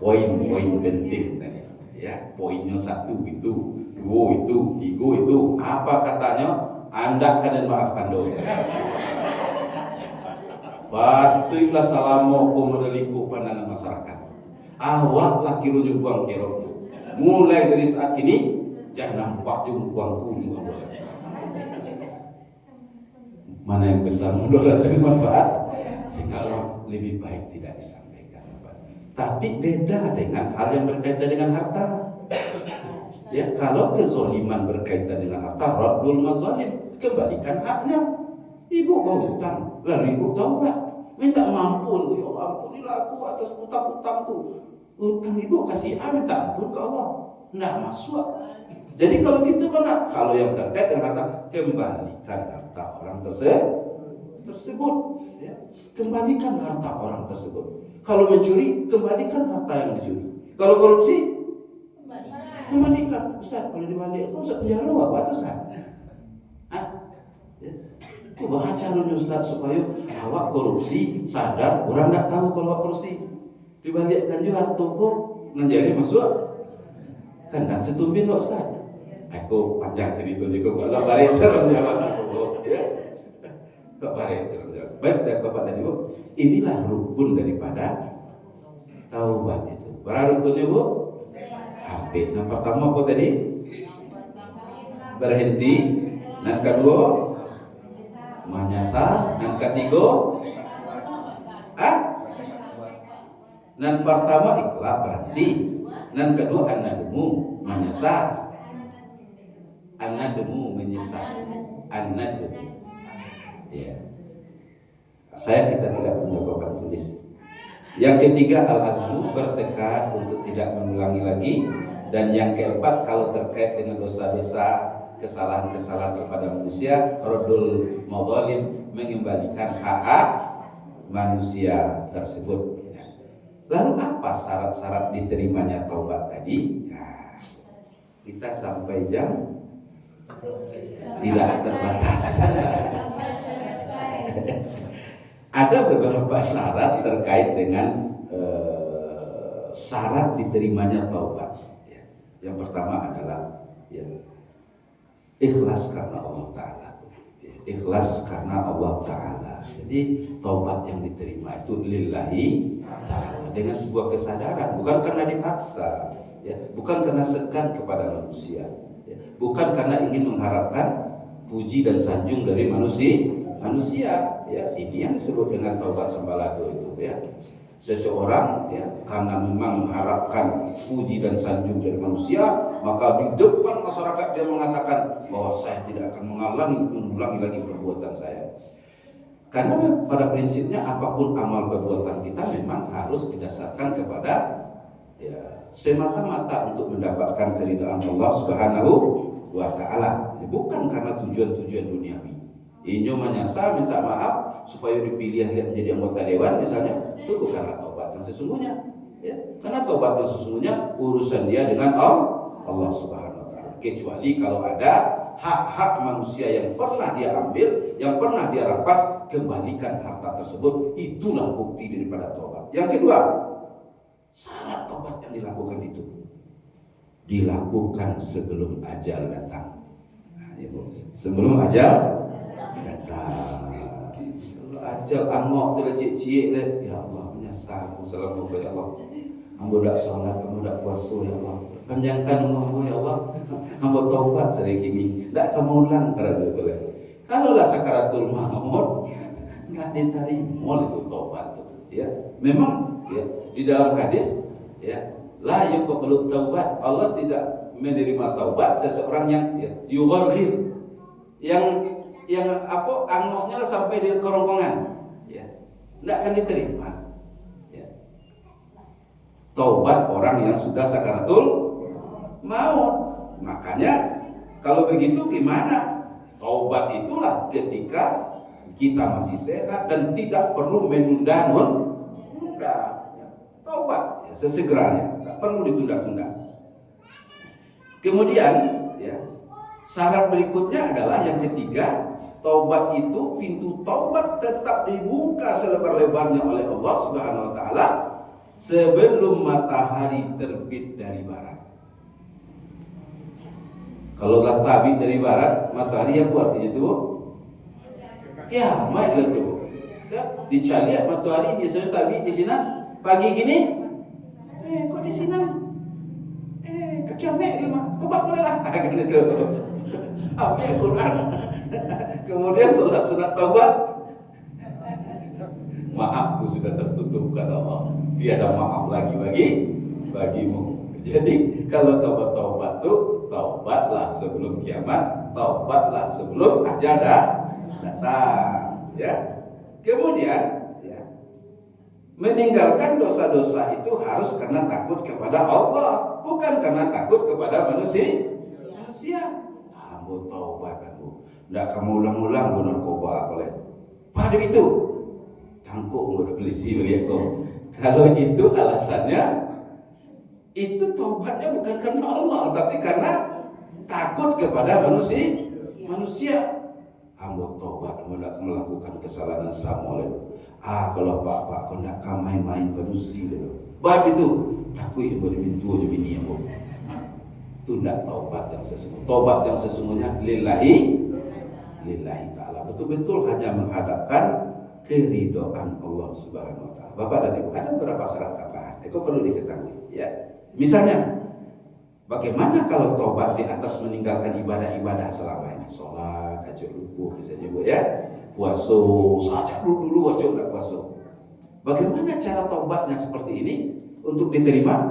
poin-poin penting tadi. Ya, poinnya 1 itu, 2 itu, 3 itu, apa katanya? Anda akan maafkan doi. Batuilah salamu kumudeliku pandangan masyarakat. Awaklah kirunya buang kirokku. Mulai dari saat ini jangan nampak juga buangku juga boleh. Mana yang besar mudarat dan manfaat? Sehingga lebih baik tidak disampaikan. Tapi beda dengan hal yang berkaitan dengan harta. Ya, kalau kezaliman berkaitan dengan harta, raddul mazalim, kembalikan haknya. Ibu berhutang, lalu ibu taubat, minta ampun, ya Allah ampunilah aku atas hutang-hutangku. Hutang ibu kasih minta ampun ke Allah, nggak masuk. Jadi kalau gitu mana? Kalau yang terkait dengan harta, kembalikan harta orang tersebut. Ya. Kembalikan harta orang tersebut. Kalau mencuri, kembalikan harta yang dicuri. Kalau korupsi, kembalikan. Ustaz, kalau dibalik, Ustaz penjara apa Ustaz? Itu baca dulu Ustaz supaya awak korupsi sadar, orang tak tahu kalau awak korupsi. Dibalikkan juga toko menjadi masuk. Kan tak setumbin loh Ustaz. Aku panjang cerita juga kalau balik terus jawab ya. Kok balik terus jawab. Baik dan Bapak dan Ibu, inilah rukun daripada taubat itu. Berapa rukunnya Bu? Habis. Yang pertama apa tadi? Berhenti. Dan kedua menyesal. Dan ketiga dan pertama ikhlas berhenti. Dan kedua an-nadmu menyesal. An-nadmu menyesal. An-nadmu. Ya. Kita tidak punya papan tulis. Yang ketiga al-azmu, bertekad untuk tidak mengulangi lagi. Dan yang keempat kalau terkait dengan dosa-dosa, kesalahan-kesalahan kepada manusia, raddul mazalim, mengembalikan hak manusia tersebut. Lalu apa syarat-syarat diterimanya taubat tadi? Nah, kita sampai jam tidak terbatas. Ada beberapa syarat terkait dengan syarat diterimanya taubat. Yang pertama adalah ikhlas karena Allah Ta'ala. Ikhlas karena Allah Ta'ala. Jadi taubat yang diterima itu lillahi ta'ala, dengan sebuah kesadaran, bukan karena dipaksa, ya, bukan karena segan kepada manusia, ya, bukan karena ingin mengharapkan puji dan sanjung dari manusia, ya. Ini yang disebut dengan taubat sambalado itu, ya. Seseorang, ya, karena memang mengharapkan puji dan sanjung dari manusia, maka di depan masyarakat dia mengatakan bahwa saya tidak akan mengulangi lagi perbuatan saya. Karena pada prinsipnya apapun amal perbuatan kita memang harus didasarkan kepada semata-mata untuk mendapatkan keridhaan Allah Subhanahu wa Ta'ala, bukan karena tujuan-tujuan duniawi. Inyo menyesal minta maaf supaya dipilih menjadi anggota dewan misalnya, itu bukanlah taubat yang sesungguhnya, ya. Karena taubat yang sesungguhnya urusan dia dengan Allah Subhanahu wa Ta'ala. Kecuali kalau ada hak-hak manusia yang pernah dia ambil, yang pernah dia rampas, kembalikan harta tersebut. Itulah bukti daripada taubat. Yang kedua, syarat taubat yang dilakukan itu dilakukan sebelum ajal datang. Sebelum ajal datang. Ajal angok terlecik-cik, ya Allah, nyesal salam ya Allah. Hamba dak salat, hamba dak puasa ya Allah. Panjangkan umur ya Allah. Hamba taubat sedikit dak kemaulan karena itu lah. Kalau lah sakaratul maut enggak diterima itu taubat itu ya. Memang ya di dalam hadis ya la yuqbalu taubat, Allah tidak menerima taubat seseorang yang ya, yugharghir yang apa angoknya sampai di kerongkongan ya. Enggak akan diterima. Taubat orang yang sudah sakaratul maut. Makanya kalau begitu gimana? Taubat itulah ketika kita masih sehat dan tidak perlu menunda. Taubat ya, sesegeranya, tidak perlu ditunda-tunda. Kemudian ya, syarat berikutnya adalah yang ketiga, taubat itu pintu taubat tetap dibuka selebar-lebarnya oleh Allah Subhanahu wa taala sebelum matahari terbit dari barat. Kalau telah terbit dari barat, matahari apa artinya itu? Ya, baiklah itu. Ya, dicari matahari biasanya terbit di sini pagi gini. Kok di sini? Kekiamat lima. Coba bolehlah. Kan itu. Apa Quran? Kemudian sunat taubat. Maafku sudah tertutup kata Allah. Tiada maaf lagi bagimu. Jadi kalau kamu taubat tuh taubatlah sebelum kiamat, taubatlah sebelum ajal datang. Ya. Kemudian ya, meninggalkan dosa-dosa itu harus karena takut kepada Allah, bukan karena takut kepada manusia. Kamu taubat kamu. Ndak kamu ulang-ulang narkoba oleh. Pada itu tangkuk udah polisi melihat kau. Kalau itu alasannya, itu taubatnya bukan karena Allah, tapi karena takut kepada manusia. Hamba taubat, hendak melakukan kesalahan sama oleh. Kalau pak kau nak main-main manusia dulu. Bab itu takut yang boleh mintu aja bini yang boleh. Itu tidak taubat yang sesungguhnya. Taubat yang sesungguhnya lillahi ta'ala. Betul-betul hanya menghadapkan keridhaan Allah Subhanahu wa taala. Bapak dan Ibu, ada beberapa syarat tambahan. Itu perlu diketahui ya. Misalnya, bagaimana kalau taubat di atas meninggalkan ibadah-ibadah selama ini? Salat, haji ruku misalnya Bu ya. Puasa, saja dulu aja enggak puasa. Bagaimana cara taubatnya seperti ini untuk diterima?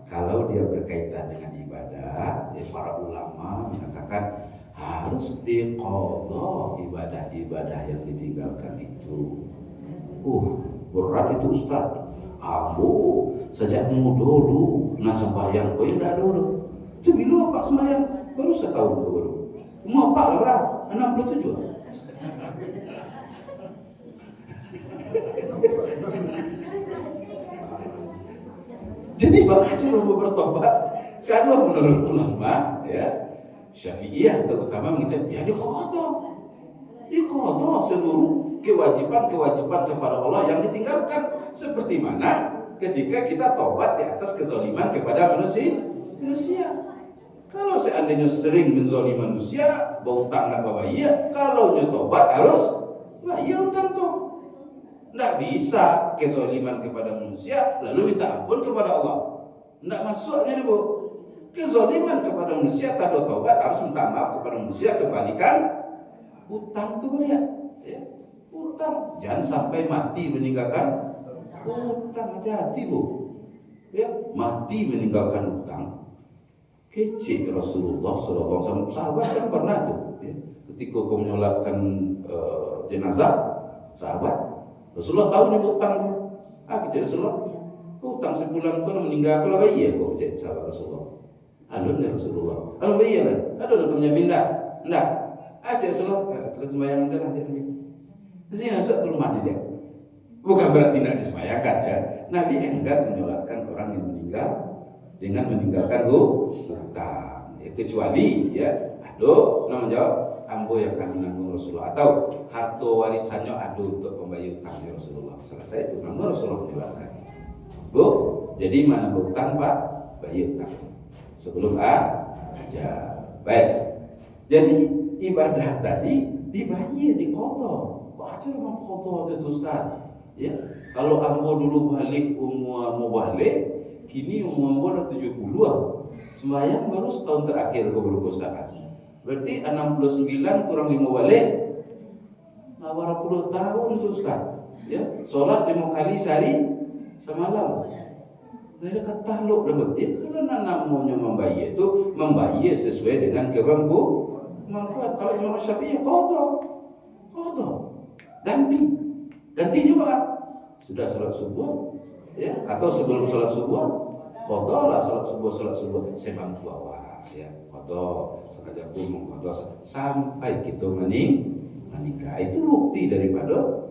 Kalau dia berkaitan dengan ibadah, ya para ulama mengatakan harus diqadha ibadah-ibadah yang ditinggalkan itu. Berat itu Ustaz. Sejak dulu sembahyang kau enggak dulu. Itu bila Pak sembahyang baru setahun baru. Cuma Pak lah berapa? 67. Jadi bagaimana cara bertobat? Kalau menurut ulama ya Syafi'iyah terutama mengatakan ya diqadha seluruh kewajiban kepada Allah yang ditinggalkan, seperti mana ketika kita tobat di atas kezaliman kepada manusia. Kalau seandainya sering menzalim manusia, berhutang dan bahaya, kalau nyotobat harus bahaya hutang tuh. Tidak bisa kezaliman kepada manusia lalu minta ampun kepada Allah. Tidak masuknya Bu. Kezaliman kepada manusia tak ada taubat harus minta maaf kepada manusia, kembalikan hutang tuh lihat. Ya. Hutang jangan sampai mati meninggalkan hutang, hati-hati Bu. Ya, mati meninggalkan hutang. Kecil Rasulullah SAW, sahabat kan pernah tuh. Ya. Ketika kau menyolatkan jenazah sahabat, Rasulullah tahu nih hutang. Kecil Rasulullah, hutang sebulan kau meninggal kalau bayi ya kau cek sahabat Rasulullah. Alun ya Rasulullah. Alun bayi lah. Alun punya minda. Enggak. Cek Rasulullah. Kalau sembahyang salah cek Nabi. Di sini masuk ke rumahnya dia. Bukan berarti tidak disembahyangkan ya. Nabi enggan menyolatkan orang yang meninggal dengan meninggalkan hutang. Ya, kecuali ya, nama jawab ambo yang kami nanggung Rasulullah, atau harta warisannya adu untuk pembayar hutang Rasulullah. Selesai itu namun Rasulullah menjelaskan. Bu, jadi mana hutang Pak? Bayar hutang sebelum aja. Baik. Jadi ibadah tadi dibayar, diqadha. Baca memang qadha itu Ustaz. Ya, kalau ambo dulu balik umur mau balik, kini umur ambo dah 70-an. Sembahyang baru setahun terakhir kau berusaha. Berarti 69 kurang 5 balik, nah berapa puluh tahun tu Ustaz. Ya, solat 5 kali sehari semalam. Nah, dia kata lo dapat. Ya, kalau namanya membayar sesuai dengan kemampuan. Kalau Imam Syafi'i qada. Ganti juga. Sudah salat subuh, ya, atau sebelum salat subuh, qada lah salat subuh. Saya mampu awak, ya, qada. Sengaja pun qada sampai kita menikah. Itu bukti daripada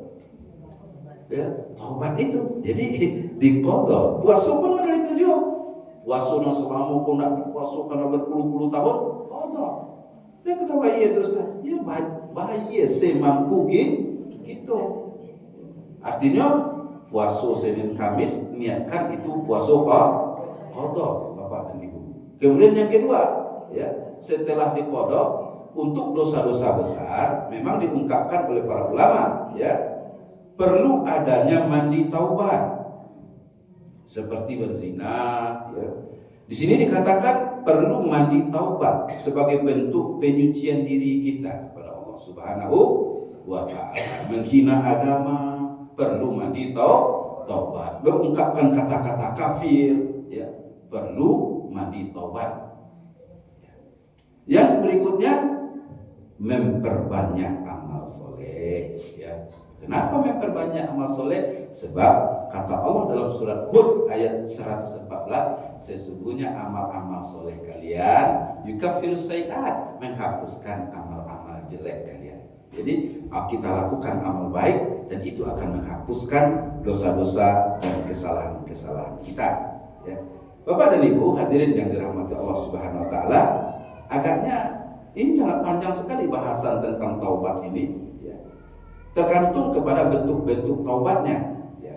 ya, taubat itu. Jadi di qada. Puasa pun ada itu juga. Puasa yang selama pun nak puasa karena berpuluh-puluh tahun, qada. Ya kita bayar terus kan. Ya bayar semampu kita. Artinya puasa Senin Kamis niatkan itu puasa qada, Bapak dan Ibu. Kemudian yang kedua, ya, setelah diqada untuk dosa-dosa besar memang diungkapkan oleh para ulama, ya. Perlu adanya mandi taubat. Seperti berzina, ya. Di sini dikatakan perlu mandi taubat sebagai bentuk penyucian diri kita kepada Allah Subhanahu wa ta'ala. Menghina agama perlu mandi taubat. Mengungkapkan kata-kata kafir, ya, perlu mandi taubat. Yang berikutnya memperbanyak amal soleh, ya. Kenapa memperbanyak amal soleh? Sebab kata Allah dalam surat Hud ayat 114, sesungguhnya amal-amal soleh kalian yukaffirus sayiat, menghapuskan amal-amal jelek kalian. Jadi kita lakukan amal baik dan itu akan menghapuskan dosa-dosa dan kesalahan-kesalahan kita, ya. Bapak dan Ibu hadirin yang dirahmati Allah Subhanahu wa taala, agaknya ini sangat panjang sekali bahasan tentang taubat ini, ya. Tergantung kepada bentuk-bentuk taubatnya, ya.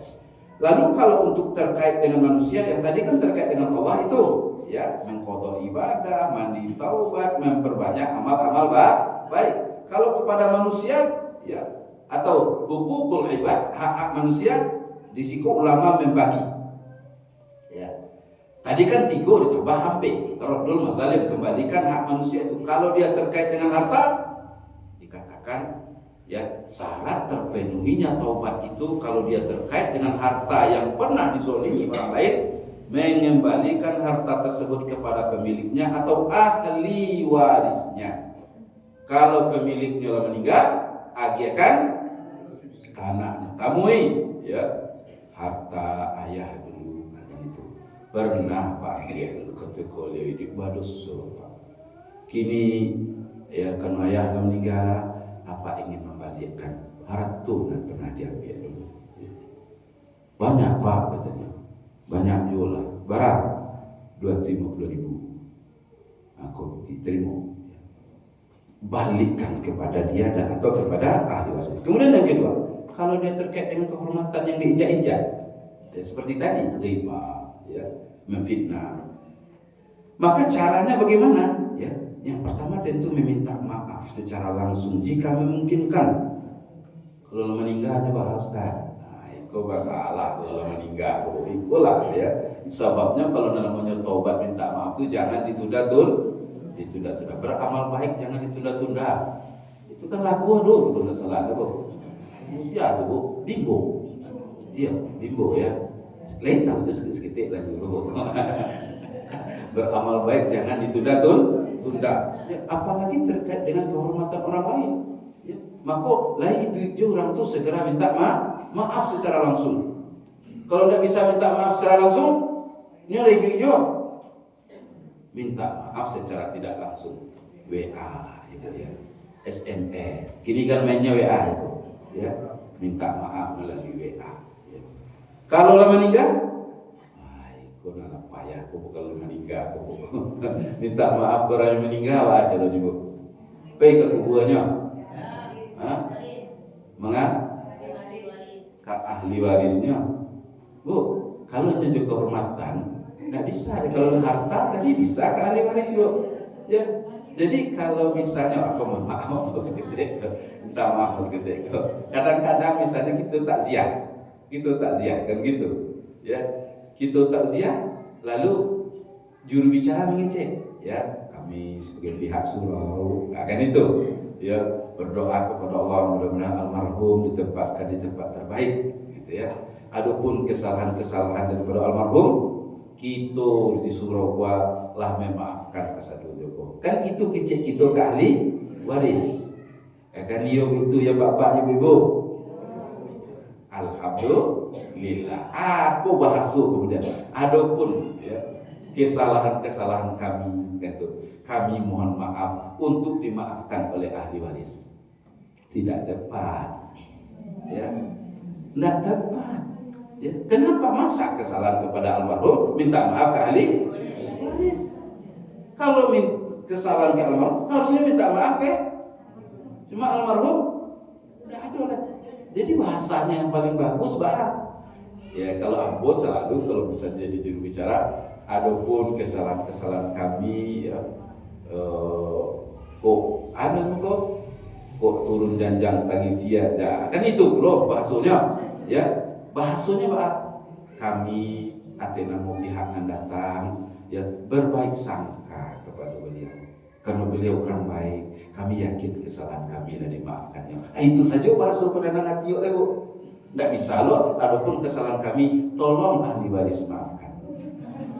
Lalu kalau untuk terkait dengan manusia, yang tadi kan terkait dengan Allah itu, ya, mengqada ibadah, mandi taubat, memperbanyak amal-amal baik. Kalau kepada manusia, ya, atau hukukul ibad, hak-hak manusia, di situ ulama membagi, ya. Tadi kan 3 ditambah hampir Raddul mazalim, kembalikan hak manusia itu. Kalau dia terkait dengan harta, dikatakan, ya, syarat terpenuhinya taubat itu kalau dia terkait dengan harta yang pernah dizalimi orang lain, mengembalikan harta tersebut kepada pemiliknya atau ahli warisnya. Kalau pemiliknya telah meninggal, agiakan anaknya. Tamui, ya, harta ayah dulu, itu pernah Pak ayah dulu ketika dia hidup badoso, Pak. Kini, ya, kan ayah telah meninggal, apa ingin membalikkan harta yang pernah diambil dulu, ya. Banyak Pak katanya, banyak juga lah, barang 250.000 aku diterima, balikkan kepada dia dan atau kepada ahli waris. Kemudian yang kedua, kalau dia terkait dengan kehormatan yang diinjak-injak, ya, seperti tadi riba, ya, memfitnah, maka caranya bagaimana? Ya, yang pertama tentu meminta maaf secara langsung jika memungkinkan. Kalau meninggal ada bahas kan, nah, itu masalah. Kalau meninggal, itulah, ya. Sebabnya kalau namanya taubat minta maaf itu jangan ditunda-tunda. Beramal baik jangan ditunda-tunda. Itu kan lagu itu kalau nggak salah ada Bu. Usia tuh Bu, bimbo. Iya, bimbo, ya. Lentang itu sedikit lagi Bu. Beramal baik jangan ditunda-tunda. Ya, apalagi terkait dengan kehormatan orang lain. Ya, maka lain duitnya orang tuh segera minta maaf secara langsung. Kalau tidak bisa minta maaf secara langsung, ini lain duitnya, minta maaf secara tidak langsung, WA, gitu, ya, SMS. Kini kan mainnya WA itu, ya, minta maaf melalui WA. Ya. Kalau lama meninggal, kau nak payah, kau kalau meninggal, kau minta maaf orang yang meninggal aja lo juga. Pergi ke kuburannya, ke ahli warisnya. Bu, kalau nyujuk kehormatan, nggak bisa. Kalau harta tadi bisa ke ahli waris Bu. Ya, jadi kalau misalnya aku mohon maaf Mas Gede, minta maaf Mas Gede. Kadang-kadang misalnya kita takziah, Kita takziah kan gitu. Ya, kita takziah lalu juru bicara mengecek, ya kami sebagai pihak surau akan itu, ya berdoa kepada Allah mudah-mudahan almarhum ditempatkan di tempat terbaik, gitu ya. Adapun kesalahan-kesalahan daripada almarhum, kita di surau lah memaafkan kesadunya. Kan itu kecek kita ke ahli waris. Kan dia itu ya bapak ibu. Alhamdulillah. Aku bahas kemudian. Adapun ya kesalahan-kesalahan kami, gitu. Kami mohon maaf untuk dimaafkan oleh ahli waris. Tidak tepat, ya, tidak tepat. Ya. Kenapa masa kesalahan kepada almarhum minta maaf ke ahli waris? Kalau kesalahan ke almarhum harusnya minta maaf ke cuma almarhum. Tidak ada lah. Jadi bahasanya yang paling bagus ya kalau Ambo selalu kalau bisa jadi juru bicara. Adapun kesalahan-kesalahan kami, ya, kok turun janjang tangisia, ya, kan itu loh bahasanya, ya bahasanya Pak. Kami atena mau pihak yang datang, ya berbaik sangka kepada beliau, karena beliau orang baik. Kami yakin kesalahan kami dan dimaafkannya. Itu saja bahasa penenang hati oleh Bu. Tidak bisa loh. Adapun kesalahan kami, tolong ahli waris maafkan.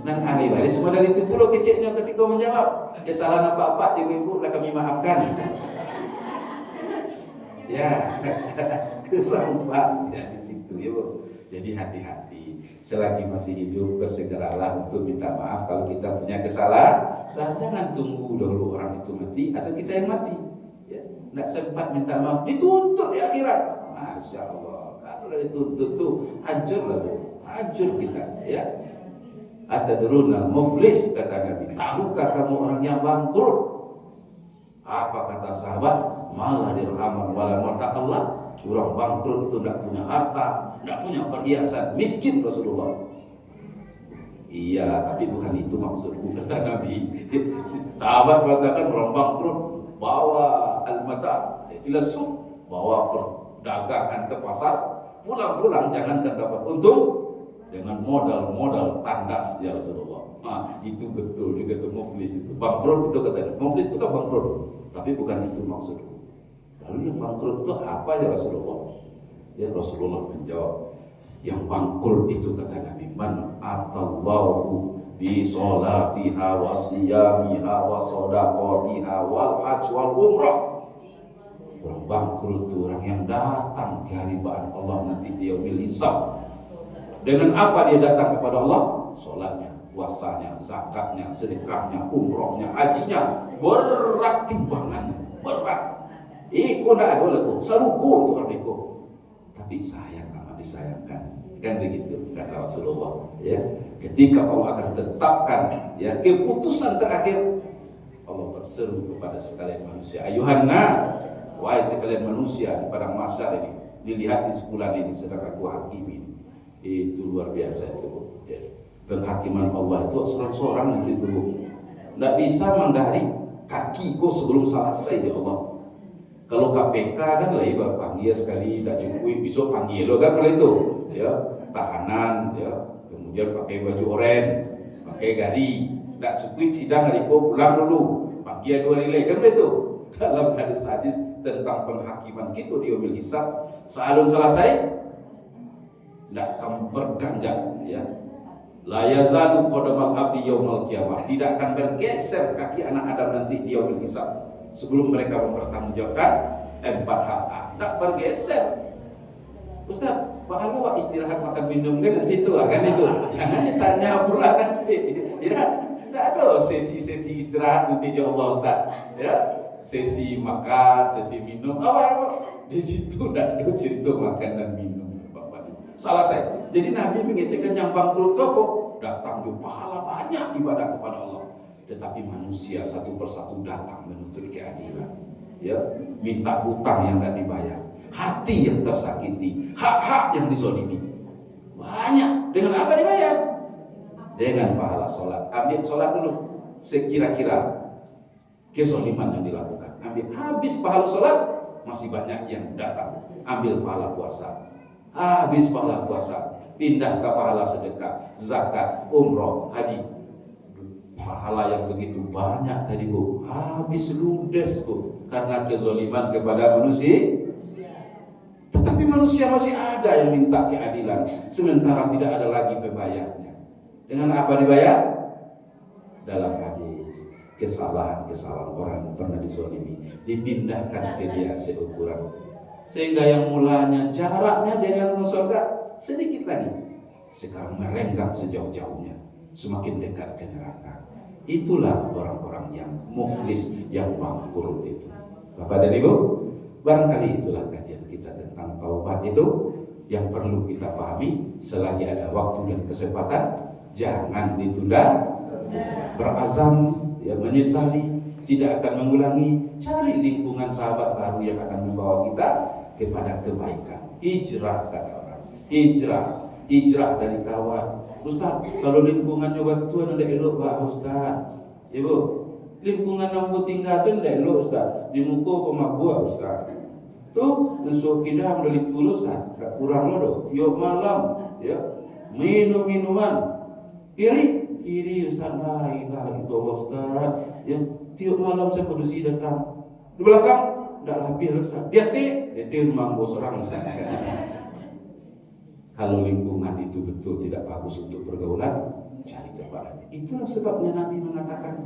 Dan ahli waris modal itu pula kecilnya ketika menjawab kesalahan apa-apa ibu-ibu lah kami maafkan. Ya, kurang pas ya di situ ya Bu. Jadi hati-hati. Selagi masih hidup bersegeralah untuk minta maaf kalau kita punya kesalahan. Jangan tunggu dahulu orang itu mati atau kita yang mati. Ya, tidak sempat minta maaf dituntut di akhirat. Masya Allah. Kalau dituntut tuh hancurlah Bu. Hancur kita. Ya. Atadruna muflis kata Nabi. Tahukah kamu orang yang bangkrut? Apa kata sahabat? Malah dirhaman wala mata Allah. Orang bangkrut itu tidak punya harta, tidak punya perhiasan, miskin Rasulullah. Iya, tapi bukan itu maksudku kata Nabi. Sahabat katakan orang bangkrut bawa al-mata ila suq, bawa perdagangan ke pasar, pulang-pulang jangan terdapat untung. Dengan modal tandas ya Rasulullah. Nah, itu betul juga tuh muflis itu. Bangkrut itu katanya. Muflis itu kan bangkrut, tapi bukan itu maksudku. Lalu yang bangkrut itu apa ya Rasulullah? Ya Rasulullah menjawab, yang bangkrut itu kata Nabi, man atallahu bi sholatiha wa siyamiha wa shadaqatiha wal hajj wal umrah. Orang bangkrut itu orang yang datang ke hadirat Allah nanti dia yaumil hisab. Dengan apa dia datang kepada Allah? Sholatnya, puasanya, zakatnya, sedekahnya, umrohnya, hajinya. Berat timbangannya, berat. Iko tidak boleh tuh, seruku untuk orang iko. Tapi sayang amat disayangkan. Kan begitu kata Rasulullah. Ya, ketika Allah akan tetapkan ya keputusan terakhir, Allah berseru kepada sekalian manusia. Ayuhan nas, wahai sekalian manusia di padang mahsyar ini. Dilihat di sebulan ini sedang aku hakimi. Itu luar biasa itu ya. Penghakiman Allah itu seorang-seorang nanti dulu tidak bisa menggari kakiku sebelum selesai ya Allah. Kalau KPK kan lah ibarat panggil sekali tidak cukup besok panggil lo kan oleh itu ya tahanan ya kemudian pakai baju oranye pakai gari tidak cukup sidang hari pulang dulu panggil 2 hari kan itu dalam hadis-hadis tentang penghakiman kita di yaumil hisab sebelum selesai tidak akan berganjak ya. La yazalu qadamal abdi yaumil qiyamah. Tidak akan bergeser kaki anak Adam nanti di yaumil hisab. Sebelum mereka mempertanggungjawabkan 4 hal. Tak bergeser. Ustaz, pahala istirahat makan minum kan itu kan itu. Jangan ditanya pula nanti. Ya, tidak ada sesi-sesi istirahat nanti ya Allah Ustaz. Ya, sesi makan, sesi minum. Apa? Di situ tidak ada cerita makan dan minum. Selesai. Jadi Nabi mengecekkan yang bangkrut toko datang juga pahala banyak ibadah kepada Allah. Tetapi manusia satu persatu datang menuntut keadilan. Ya, minta hutang yang tidak dibayar, hati yang tersakiti, hak-hak yang dizalimi. Banyak. Dengan apa dibayar? Dengan pahala sholat. Ambil sholat dulu. Sekira-kira kezaliman yang dilakukan. Ambil habis pahala sholat, masih banyak yang datang. Ambil pahala puasa. habis pahala puasa, pindah ke pahala sedekah, zakat, umroh, haji. Pahala yang begitu banyak tadi Bu, habis ludes Bu, karena kezaliman kepada manusia. Tetapi manusia masih ada yang minta keadilan, sementara tidak ada lagi pembayarnya. Dengan apa dibayar? Dalam hadis, kesalahan-kesalahan orang yang pernah dizalimi dipindahkan ke dia seukuran, sehingga yang mulanya jaraknya dengan surga sedikit lagi, sekarang merenggang sejauh-jauhnya, semakin dekat ke neraka. Itulah orang-orang yang muflis, yang bangkrut itu. Bapak dan Ibu, barangkali itulah kajian kita tentang taubat itu yang perlu kita pahami. Selagi ada waktu dan kesempatan, jangan ditunda. Berazam, ya, menyesali, tidak akan mengulangi. Cari lingkungan sahabat baru yang akan membawa kita kepada kebaikan. Hijrah, kata orang. Hijrah dari kawan. Ustaz, kalau lingkungannya batuan ada elok Pak Ustaz. Ibu, lingkungan nampu tinggal tu ada elok Ustaz. Di muka pemabua Ustaz. Tu nusuk kita mendalit tulus Ustaz. Tak kurang loh. Tiap malam, ya, minum-minuman. Kiri Ustaz, la ilaha illallah Ustaz. Ya, tiap malam saya produksi datang. Di belakang tak habis Ustaz. Dia rumah bos orang Ustaz. Kalau lingkungan itu betul tidak bagus untuk pergaulan, cari tempat lain. Itulah sebabnya Nabi mengatakan,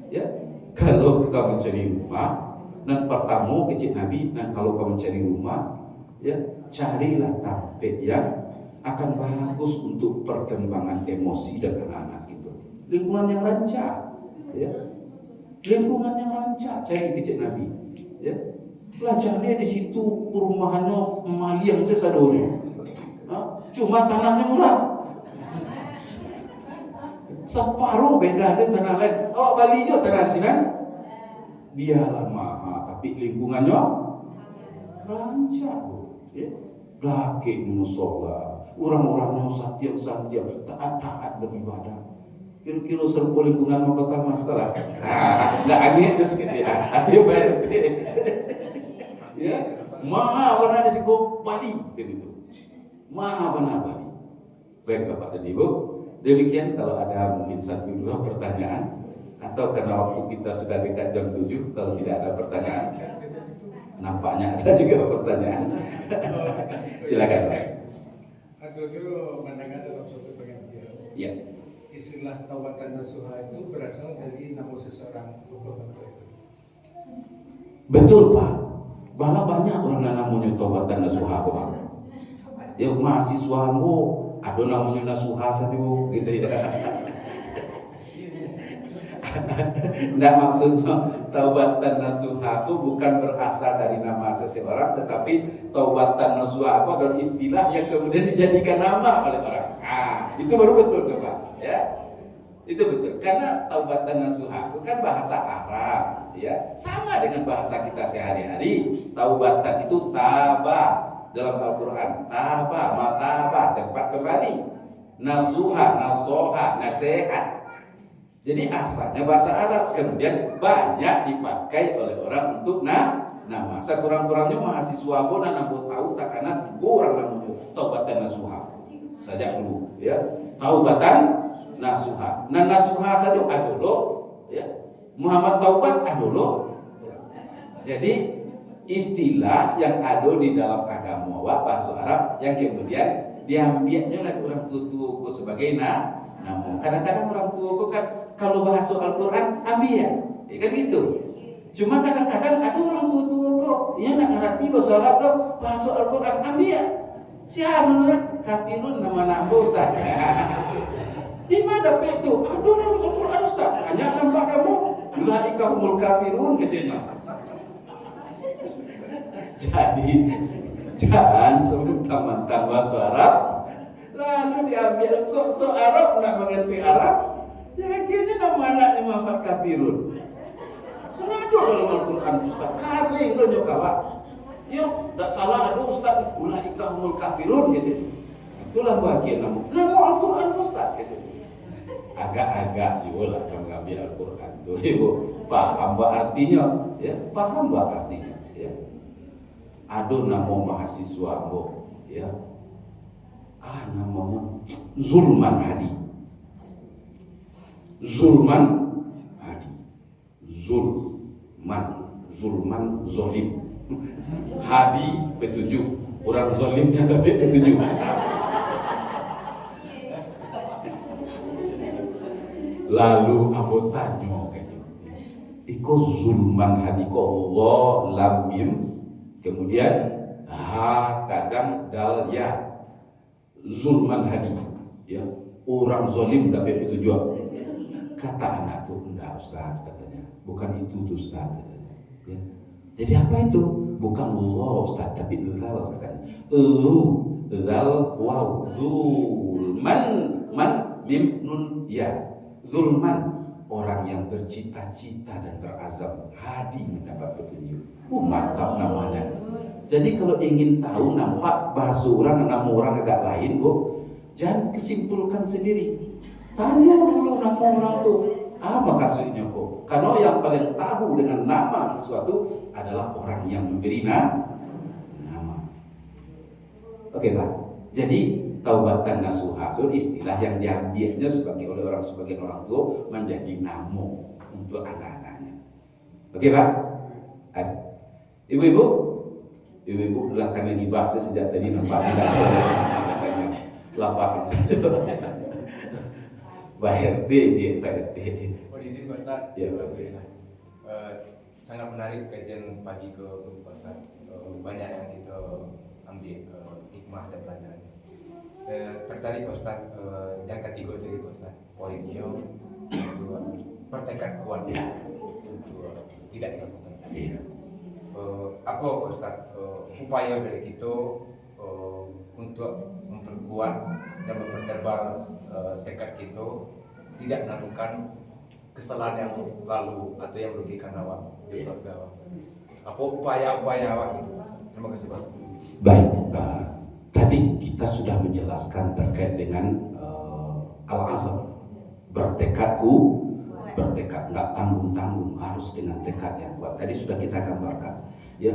ya, kalau kau mencari rumah, dan pertama kecil Nabi, dan kalau kau mencari rumah, ya, carilah tempat yang akan bagus untuk perkembangan emosi dan anak-anak itu. Lingkungan yang rancak, ya, lingkungan yang rancak, cari kecil Nabi, ya. Belajarnya di situ perumahannya maliang sesadornya. Cuma tanahnya murah, separuh beda aja tanah lain. Oh, Bali juga tanah di sini, biarlah mahal, tapi lingkungannya rancak, ya. Laki musola, orang-orangnya satya, taat beribadah. Kira-kira serbu lingkungan mau kota masalah. Nggak aneh terus gitu ya. Hati bayar, ya. Mahal warna di siku Bali, gitu. Maha Bali. Baik Bapak dan Ibu, demikian. Kalau ada mungkin 1-2 pertanyaan, atau karena waktu kita sudah dekat jam 7, kalau tidak ada pertanyaan, nampaknya ada juga pertanyaan. Silakan Pak. Aku dulu mendengar dalam suatu pengajian, Ya. istilah taubatan nasuha itu berasal dari nama seseorang tokoh itu. Betul Pak. Malah banyak orang yang namanya taubatan nasuha Pak. Ya mahasiswamu ada namanya nasuha satu gitu ya. Nah, maksudnya taubatan nasuha itu bukan berasal dari nama seseorang, tetapi taubatan nasuha itu adalah istilah yang kemudian dijadikan nama oleh orang. Itu baru betul tuh Pak, ya. Itu betul. Karena taubatan nasuha itu kan bahasa Arab, ya. Sama dengan bahasa kita sehari-hari. Taubatan itu taba. Dalam Al-Quran, taba, mataba, tempat kembali. Nasuha, nasoha, nasihat. Jadi asalnya bahasa Arab, kemudian banyak dipakai oleh orang untuk nama. Sekurang-kurangnya mahasiswa pun namanya tahu tak karena orang namanya taubatan nasuha. Saja dulu, ya. Taubatan nasuha. Nah, nasuha saja adolo, ya. Muhammad taubat adolo. Jadi istilah yang ada di dalam agama bahasa Arab yang kemudian diambilnya oleh orang tua sebagai nama. Kadang-kadang orang tua kan kalau bahasa Al-Quran ambil, ya kan gitu. Cuma kadang-kadang ada orang tua kok, ia nak ngerti bahasa Arab loh, bahasa Al-Quran ambil. Siapa menurut kafirun nama anak Ustaz? Di mana itu? Aduh dalam Al-Quran Ustaz. Hanya nampak kamu, ulaika humul kafirun kecilnya. Jadi jangan semata-mata bahasa Arab lalu diambil sok Arab nak mengerti Arab, ya akhirnya nama anaknya Muhammad kafirun. Kenapa dalam Al-Quran Ustaz? Kari lo nyokawa. Yo, tak salah ada Ustaz. Ulaika humul kafirun gitu. Itulah bagian nama Al-Quran Ustaz gitu. Agak-agak juga lah kamu ngambil Al-Quran itu. Ibu paham apa artinya? Ya, paham apa artinya? Ya. Ada nama mahasiswa, ya. namanya Zulman Hadi. Zulman Hadi. Zulman zolim. Hadi petunjuk. Orang zolimnya dapat petunjuk. Lalu Abu tanya kayaknya, iko Zulman Hadi ko Allah lam mim, kemudian ha kadang dal ya. Zulman Hadi, ya, orang zolim dapat petunjuk. Kata anak tuh, enggak Ustaz katanya, bukan itu tuh Ustaz katanya. Ya. Jadi apa itu? Bukan Allah Ustaz, tapi ilal katanya. Ilal waw, zulman man mim nun ya. Zulman, orang yang bercita-cita dan berazam, Hadi mendapat petunjuk. Mantap namanya. Jadi kalau ingin tahu nampak bahasa orang, nama orang agak lain, Bu, jangan kesimpulkan sendiri. Tanya dulu nama orang tuh. Apa maksudnya kok? Karena yang paling tahu dengan nama sesuatu adalah orang yang memberi nama. Oke, Pak. Jadi taubatan nasuha itu istilah yang diambilnya sebagian orang tua menjadi namo untuk anak-anaknya. Oke, Pak? Ibu-ibu belakang yang dibahas sejak tadi nampak lapangan saja. Pak RT, Pak RT. Mohon izin Pak Ustaz. Ya, Pak. Sangat menarik kajian pagi ke Pak Ustaz. Banyak yang kita ambil hikmah dan pelajaran. Tertarik Pak Ustaz yang ketiga tadi Pak Ustaz. Poinnya untuk bertekad kuat untuk tidak dilakukan. Apa Pak Ustaz upaya dari kita untuk memperkuat dan mempertebal tekad kita tidak melakukan kesalahan yang lalu atau yang merugikan awak di keluarga awak. Apa upaya-upaya awak gitu? Terima kasih Pak. Baik, tadi kita sudah menjelaskan terkait dengan al-azam, bertekad, nggak tanggung-tanggung, harus dengan tekad yang kuat. Tadi sudah kita gambarkan, ya.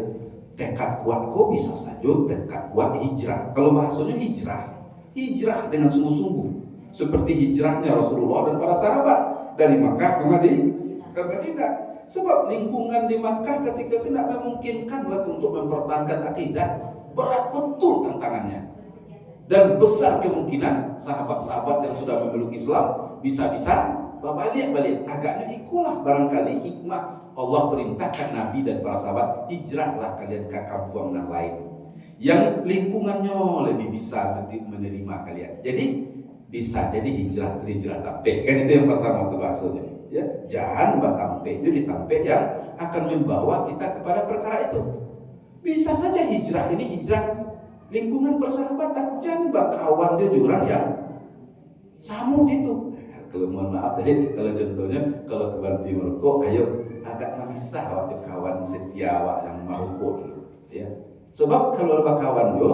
Tekad kuat kok bisa saja tekad kuat hijrah. Kalau bahasanya hijrah dengan sungguh-sungguh, seperti hijrahnya Rasulullah dan para sahabat dari Makkah ke Madinah. Sebab lingkungan di Makkah ketika itu tidak memungkinkan untuk mempertahankan akidah, berat betul tantangannya. Dan besar kemungkinan sahabat-sahabat yang sudah memeluk Islam bisa-bisa balik. Agaknya ikulah barangkali hikmah Allah perintahkan Nabi dan para sahabat, hijrahlah kalian ke kampung yang lain yang lingkungannya lebih bisa menerima kalian. Jadi bisa jadi hijrah tampe. Kan itu yang pertama tuh bahasanya. Ya, jangan batampe itu ditampe yang akan membawa kita kepada perkara itu. Bisa saja hijrah ini hijrah lingkungan persahabatan, jangan bakawan dia jurang yang sama gitu. Kalau mohon maaf tadi, kalau contohnya kalau ke Banti merokok, ayo agak memisah waktu kawan setia awak yang merokok dulu, ya. Sebab kalau bakawan yo,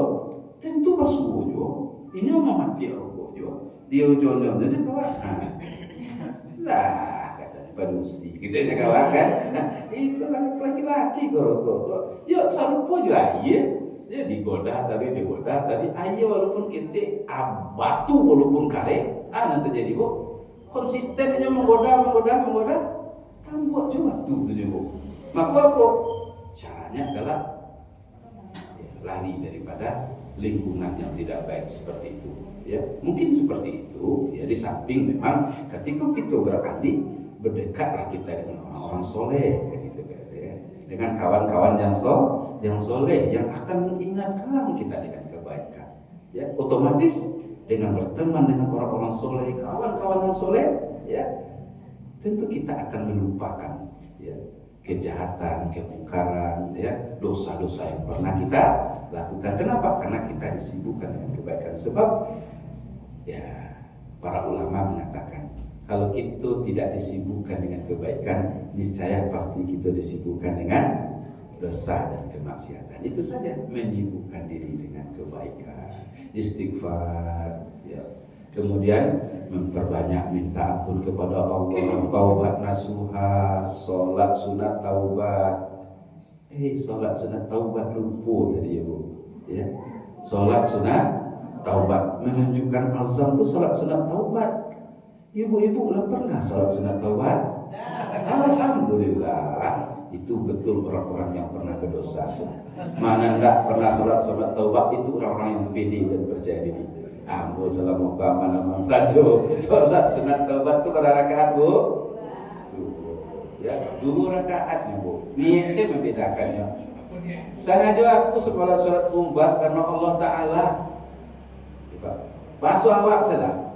tentu basuh yo, ini mau mati rokok yo, dia ujungnya jadi kawan. Lah katanya padusi, gitu ya kawan kan? Itu laki-laki rokok, yo sarupo juga iya. Dia digoda tadi, ayo walaupun kita batu walaupun kare, nanti jadi bu. Konsistennya menggoda, tambah juga tuh Bu. Maka apa? Caranya adalah lari daripada lingkungan yang tidak baik seperti itu. Ya, mungkin seperti itu. Ya, di samping memang ketika kita berani berdekatlah kita dengan orang-orang soleh, gitu ya. Dengan kawan-kawan yang soleh yang akan mengingatkan kita dengan kebaikan. Ya, otomatis dengan berteman dengan orang-orang soleh, kawan-kawan yang soleh, ya, tentu kita akan melupakan, ya, kejahatan, kemungkaran, ya, dosa-dosa yang pernah kita lakukan. Kenapa? Karena kita disibukkan dengan kebaikan. Sebab, ya, para ulama mengatakan, kalau kita tidak disibukkan dengan kebaikan, niscaya pasti kita disibukkan dengan dosa dan kemaksiatan. Itu saja, menyibukkan diri dengan kebaikan. Istighfar, ya. Kemudian memperbanyak minta ampun kepada Allah, taubat nasuha, sholat sunat taubat. Sholat sunat taubat lupa tadi ya Bu, ya. Sholat sunat taubat, menunjukkan azam itu salat sunat taubat. Ibu-ibu lah pernah salat sunat taubat? Alhamdulillah, itu betul orang-orang yang pernah berdosa. Mana enggak pernah salat sunat taubat itu orang-orang yang pede dan percaya diri. Ambo selama mana mang sajo salat sunat taubat itu pada rakaat Bu? Ya, 2 rakaat nih Bu. Niat saya membedakannya. Sengaja aku sekolah sholat umbat karena Allah Ta'ala. Basuh awak salah.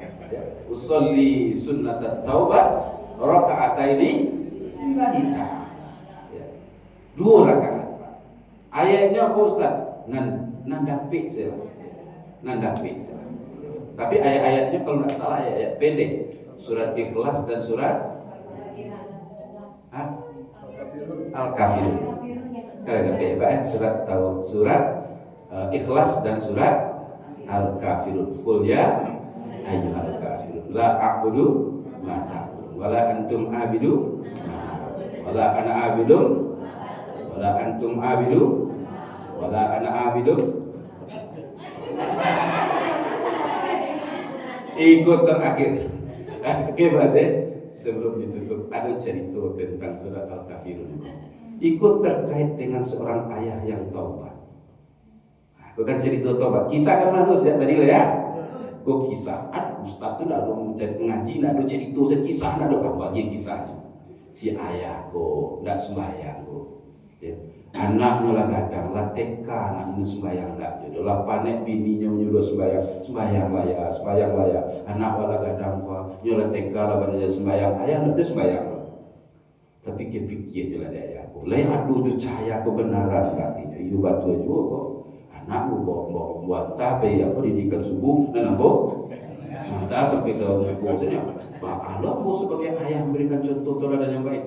Usolli sunnat taubat raka'ataini lillahi ta'ala. 2 rakaat. Ayatnya apa Ustaz? Nandapik salah. Nandapik salah. Tapi ayat-ayatnya kalau tidak salah ayat-ayat pendek. Surat Ikhlas dan surat Al-Kafirun. Kalau ada PBA surat Ikhlas dan surat Al-Kafirun. Qul ya ayyuhal kafirun la a'budu ma ta'budun wala antum abidu wala ana abidun wala antum abidu wala ana abidun. Ikut terakhir. Oke, berarti sebelum ditutup ada cerita tentang surat Al-Kafirun. Ikut terkait dengan seorang ayah yang taubat. Aku kan cerita taubat. Kisah kan ada sejak tadi lah ya. Kok kisah? Ustaz tu dah ada mencari mengaji, dah ada cerita kisah, dah ada bagian kisahnya. Si ayah kok nak sembahyang kok. Ya. Anaknya lah gadang, lah TK anaknya sembahyang dah. Jadi lah panek bininya menyuruh sembahyang lah ya. Anak lah gadang kok, nyolah TK lah pada sembahyang. Ayah nak tu sembahyang lah. Tapi dia fikir je lah dia aku. Lain adu tu cahaya kebenaran katanya. You batu juga kok. Anakmu buat tapi apa pendidikan subuh dan apa? Entah sampai ke maksudnya. Allah mau sebagai ayah memberikan contoh teladan yang baik.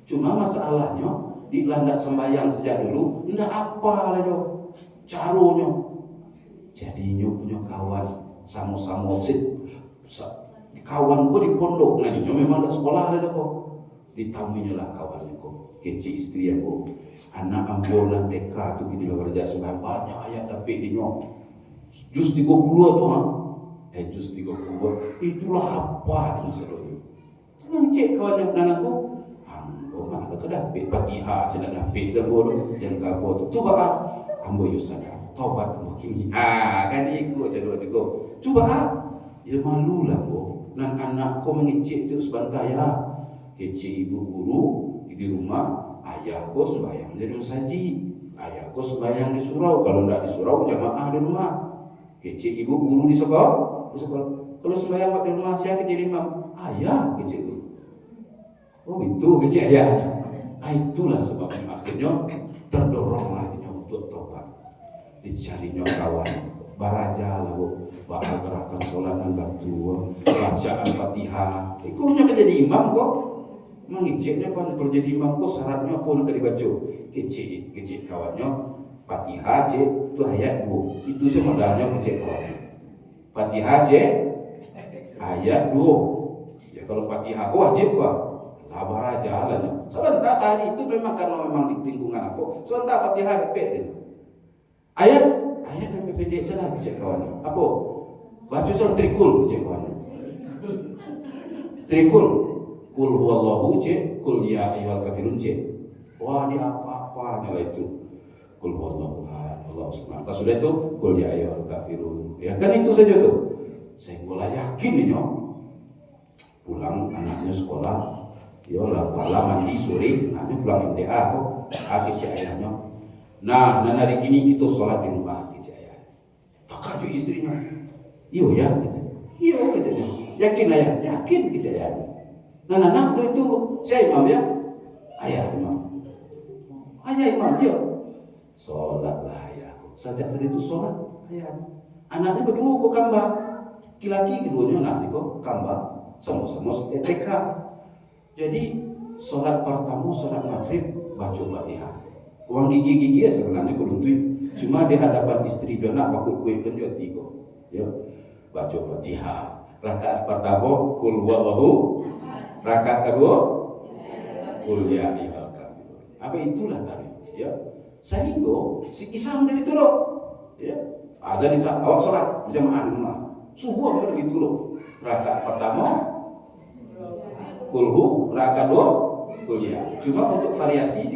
Cuma masalahnya di landak sembahyang sejak dulu, tidak apa lah dong carunya. Jadi punya kawan sama-sama kawanku di pondok, nah ini memang ada sekolah ada kok. Ditamuinya lah kawannya kok, kecil istri aku, anak ambulan TK tu kini lah kerja sembahyang banyak ayat tapi di nyok, jus 30 tu jus 30 itulah apa ini seru. Yang cek kawannya anakku, ambo mah ada kedapit Fatihah sila dapit dah bolu yang kabo tu bah ambo yusada taubat ambo kini. Kan ikut cedok ikut. Coba ya malu lah bo, nan anakku mengicik tu sebantaya. Kecil ibu guru di rumah, ayahku sembahyang di rumah saji, ayahku sembahyang di surau. Kalau tidak di surau jamaah di rumah. Kecil ibu guru di sekolah. Kalau sembahyang di rumah siapa kecil imam? Ayah kecil guru. Oh itu kecil ayahnya. Itulah sebabnya akhirnya terdoronglah untuk tobat. Dicarinya kawan, baraja lalu bakal gerakan sholat dan batu, bacaan Fatihah. Ikutnya kan jadi imam kok. Mengiciknya kan kalau jadi imam kok syaratnya pun tadi baca kecil kawannya Fatihah itu ayat 2 itu sih modalnya kecil kawannya Fatihah ayat 2 ya kalau Fatihah wajib kok labar aja lah sebentar sehari itu memang karena memang di lingkungan aku sebentar Fatihah repek ayat yang pendek salah kecil kawannya apa baca salah trikul kecil kawannya trikul Kul huwallahu kul ya ayyuhal kafirun wah dia apa-apa nyala itu kul huwallahu Allahu samad. Sudah itu kul ya ayyuhal kafirun. Ya kan itu saja tuh. Saya mulai yakin ini pulang anaknya sekolah. Ya lah malam mandi sore, anaknya pulang MDA kok. Kecil ayahnya. Nah, hari kini kita sholat di rumah kecil ayah. Tak kaju istrinya. Iyo ya. Iyo katanya. Yakin ayah, yakin kecil ayah. Nah, itu saya imam ya, ayah imam, ya, sholatlah ayah. Sejak saat itu sholat ayah. Anaknya berdua kok kambah, laki-laki keduanya anaknya kok kambah, sama-sama TK. Jadi sholat pertama sholat maghrib baca Fatihah. Uang gigi ya sebenarnya keluntui, cuma di hadapan istri dia nak pakai kue kerja tiga, ya baca Fatihah. Rakaat pertama kul huwallahu. Rakaat kedua kul ya ayyuhal kafirun. Apa itulah tadi ya. Sehingga si Isa menjadi tolong ya. azan di saat awak sholat berjamaah di rumah. Subuh pun begitu loh. Rakaat pertama kulhu, rakaat kedua kuliah. Cuma untuk variasi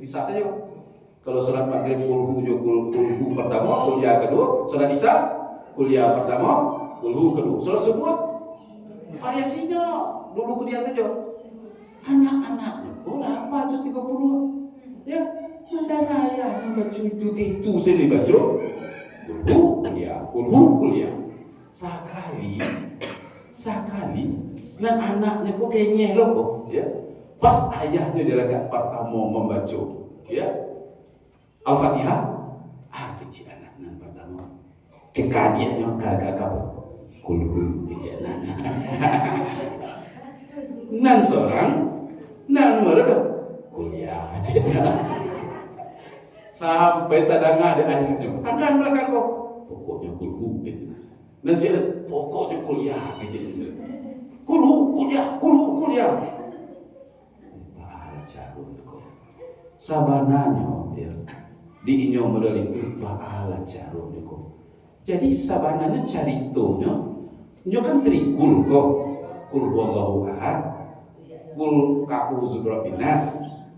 bisa saja. Kalau sholat maghrib kulhu pertama, kuliah kedua. Sholat isya kuliah pertama, kulhu kedua. Sholat subuh variasinya dulu kuliah saja. Anak-anaknya, 830 ya, mendengar ayah membaca itu sini baca kulhu kuliah sekali dan anaknya kok kayaknya loh kok ya, pas ayahnya di rakaat pertama membaca ya Al-Fatihah, kecil anak nan pertama kekadiannya kagak kulhu kecil anak nan seorang nan mereka kuliah sampai tadanga ada ayatnya tangan belakang kok pokoknya kulhu gitu. Nanti pokoknya kuliah gitu. Kulhu kuliah. Baca dulu. Sabananya ya. Di inyo modal itu baala caro kok. Jadi sabananya caritonya nyo kan trikul kok. Kul huwallahu ahad. Kul a'udzu birabbin nas,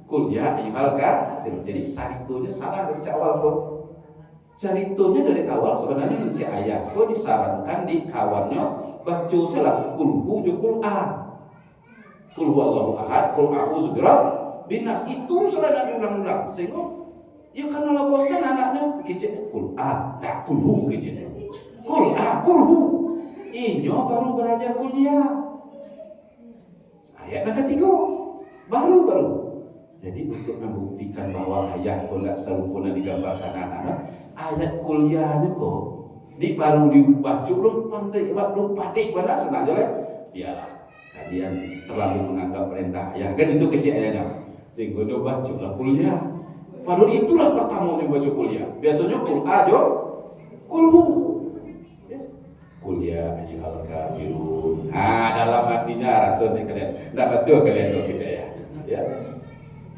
kul ya ayyuhal kafirun. Jadi saritonya salah dari awal kok. Caritonya dari awal sebenarnya si ayah kok disarankan di kawannya baca salah kul hu kul a. Kul huwallahu ahad, kul a'udzu birabbin nas. Itu sudah diulang-ulang. Sehingga ya kan kalau bosan anaknya kecil kul a, kul hu kecil. Kul a, kul hu. Inyo baru belajar kuliah. Ayat yang ketiga baru. Jadi untuk membuktikan bahwa ayat kolak sempurna digambarkan anak-anak, ayat kuliahnya kok baru dibaca belum pandai mana senang aja. Biarlah kalian terlalu menganggap rendah ya kan, itu kecil ayatnya. Tinggal baca lah kuliah. Padahal itulah pertama baca kuliah. Biasanya kul ajo kulhu. Kuliah ayyuhal kafirun. Dalam hatinya rasanya kalian enggak betul kalian kalau kita ya.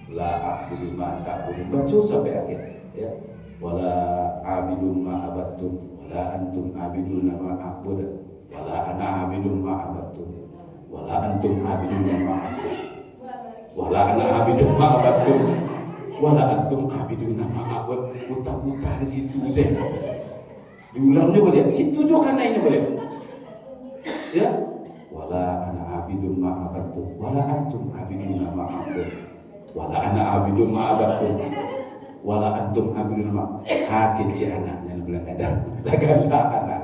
La a'budu ma ta'budun. Baca sampai akhir ya. Wala a'budu ma abattum wala antum a'buduna ma a'budu wala ana a'budu ma abattum wala antum a'buduna ma a'budu wala ana a'budu ma abattum wala antum a'buduna ma a'budu. Putar-putar di situ saya. Diulangnya boleh, situ juga kanainya boleh. Ya, wala ana abidun ma abattu, wala antum abidun ma a'budu, wala ana abidun ma abattu, wala antum abidun ma. Kecil anaknya bilang ada, anak.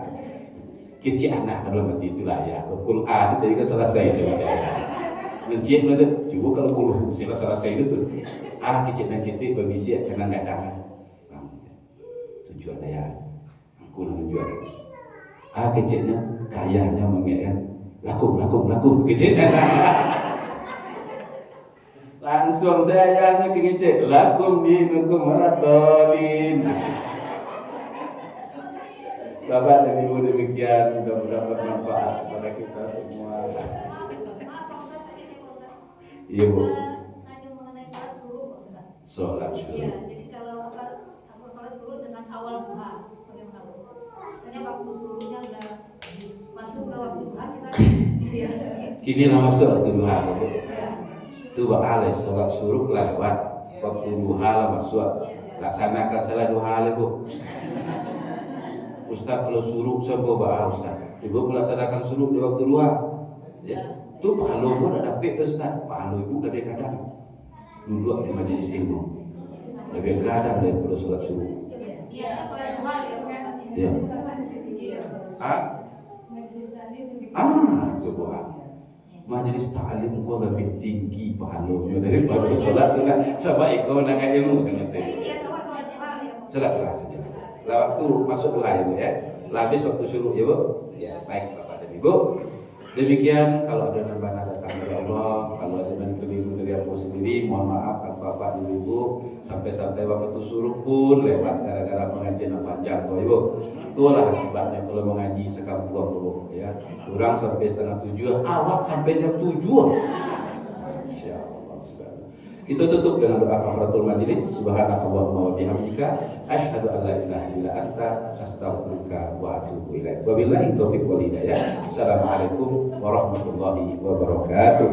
Kecil anak kalau mati itulah ya. Kul a tadi kan selesai itu bicara. Menciat macam, coba kalau kul selesai itu, kecil dan kita berbisi kena gadangan. Tujuan saya. Kurang jual. Kecilnya kayanya mengingatkan lakum kecilnya. Langsung sayanya ke kecil lakum dinukum maradolin. Bapak dan Ibu demikian, mudah-mudahan bermanfaat kepada kita semua. Iya Bu. Tanya mengenai sholat suruh, Pak. Sholat suruh. Iya, jadi kalau aku sholat suruh dengan awal duha. Makanya waktu suruhnya udah masuk ke waktu duha kita Kini lah masuk waktu duha gitu. Itu bakal sholat suruh lewat waktu duha lah masuk. Laksanakan salat duha lah Bu. Ustaz kalau suruh siapa Ustaz? Ibu melaksanakan suruh di waktu duha. Ya. Itu pahala pun ada dapat Ustaz. Pahala ibu lebih kadang duduk di majelis ilmu. Lebih kadang daripada sholat suruh. Iya, sholat duha Ya. ya. Coba. Majelis ta'lim kau lebih tinggi pahalanya daripada sholat sunat. Sebab kau nak ilmu kan itu. Sholat duha saja. Lah waktu masuk duha ya Bu ya. Habis waktu suruh ya Bu. Ya, baik Bapak dan Ibu. Demikian, kalau ada nambah datang dari Allah, kalau ada yang keliru dari aku sendiri, mohon maaf kan Bapak dan Ibu. Sampai-sampai waktu suruh pun lewat gara-gara pengajian yang panjang tuh Ibu. Itulah akibatnya kalau mengaji sekampuan dulu ya. Kurang sampai 6:30, awak sampai jam 7. Insyaallah. Kita tutup dengan doa kafaratul majlis. Subhanakallahumma wa bihamdika asyhadu an la ilaha illa anta astaghfiruka wa atubu ilaik. Wabillahi taufiq wal hidayah. Assalamualaikum warahmatullahi wabarakatuh.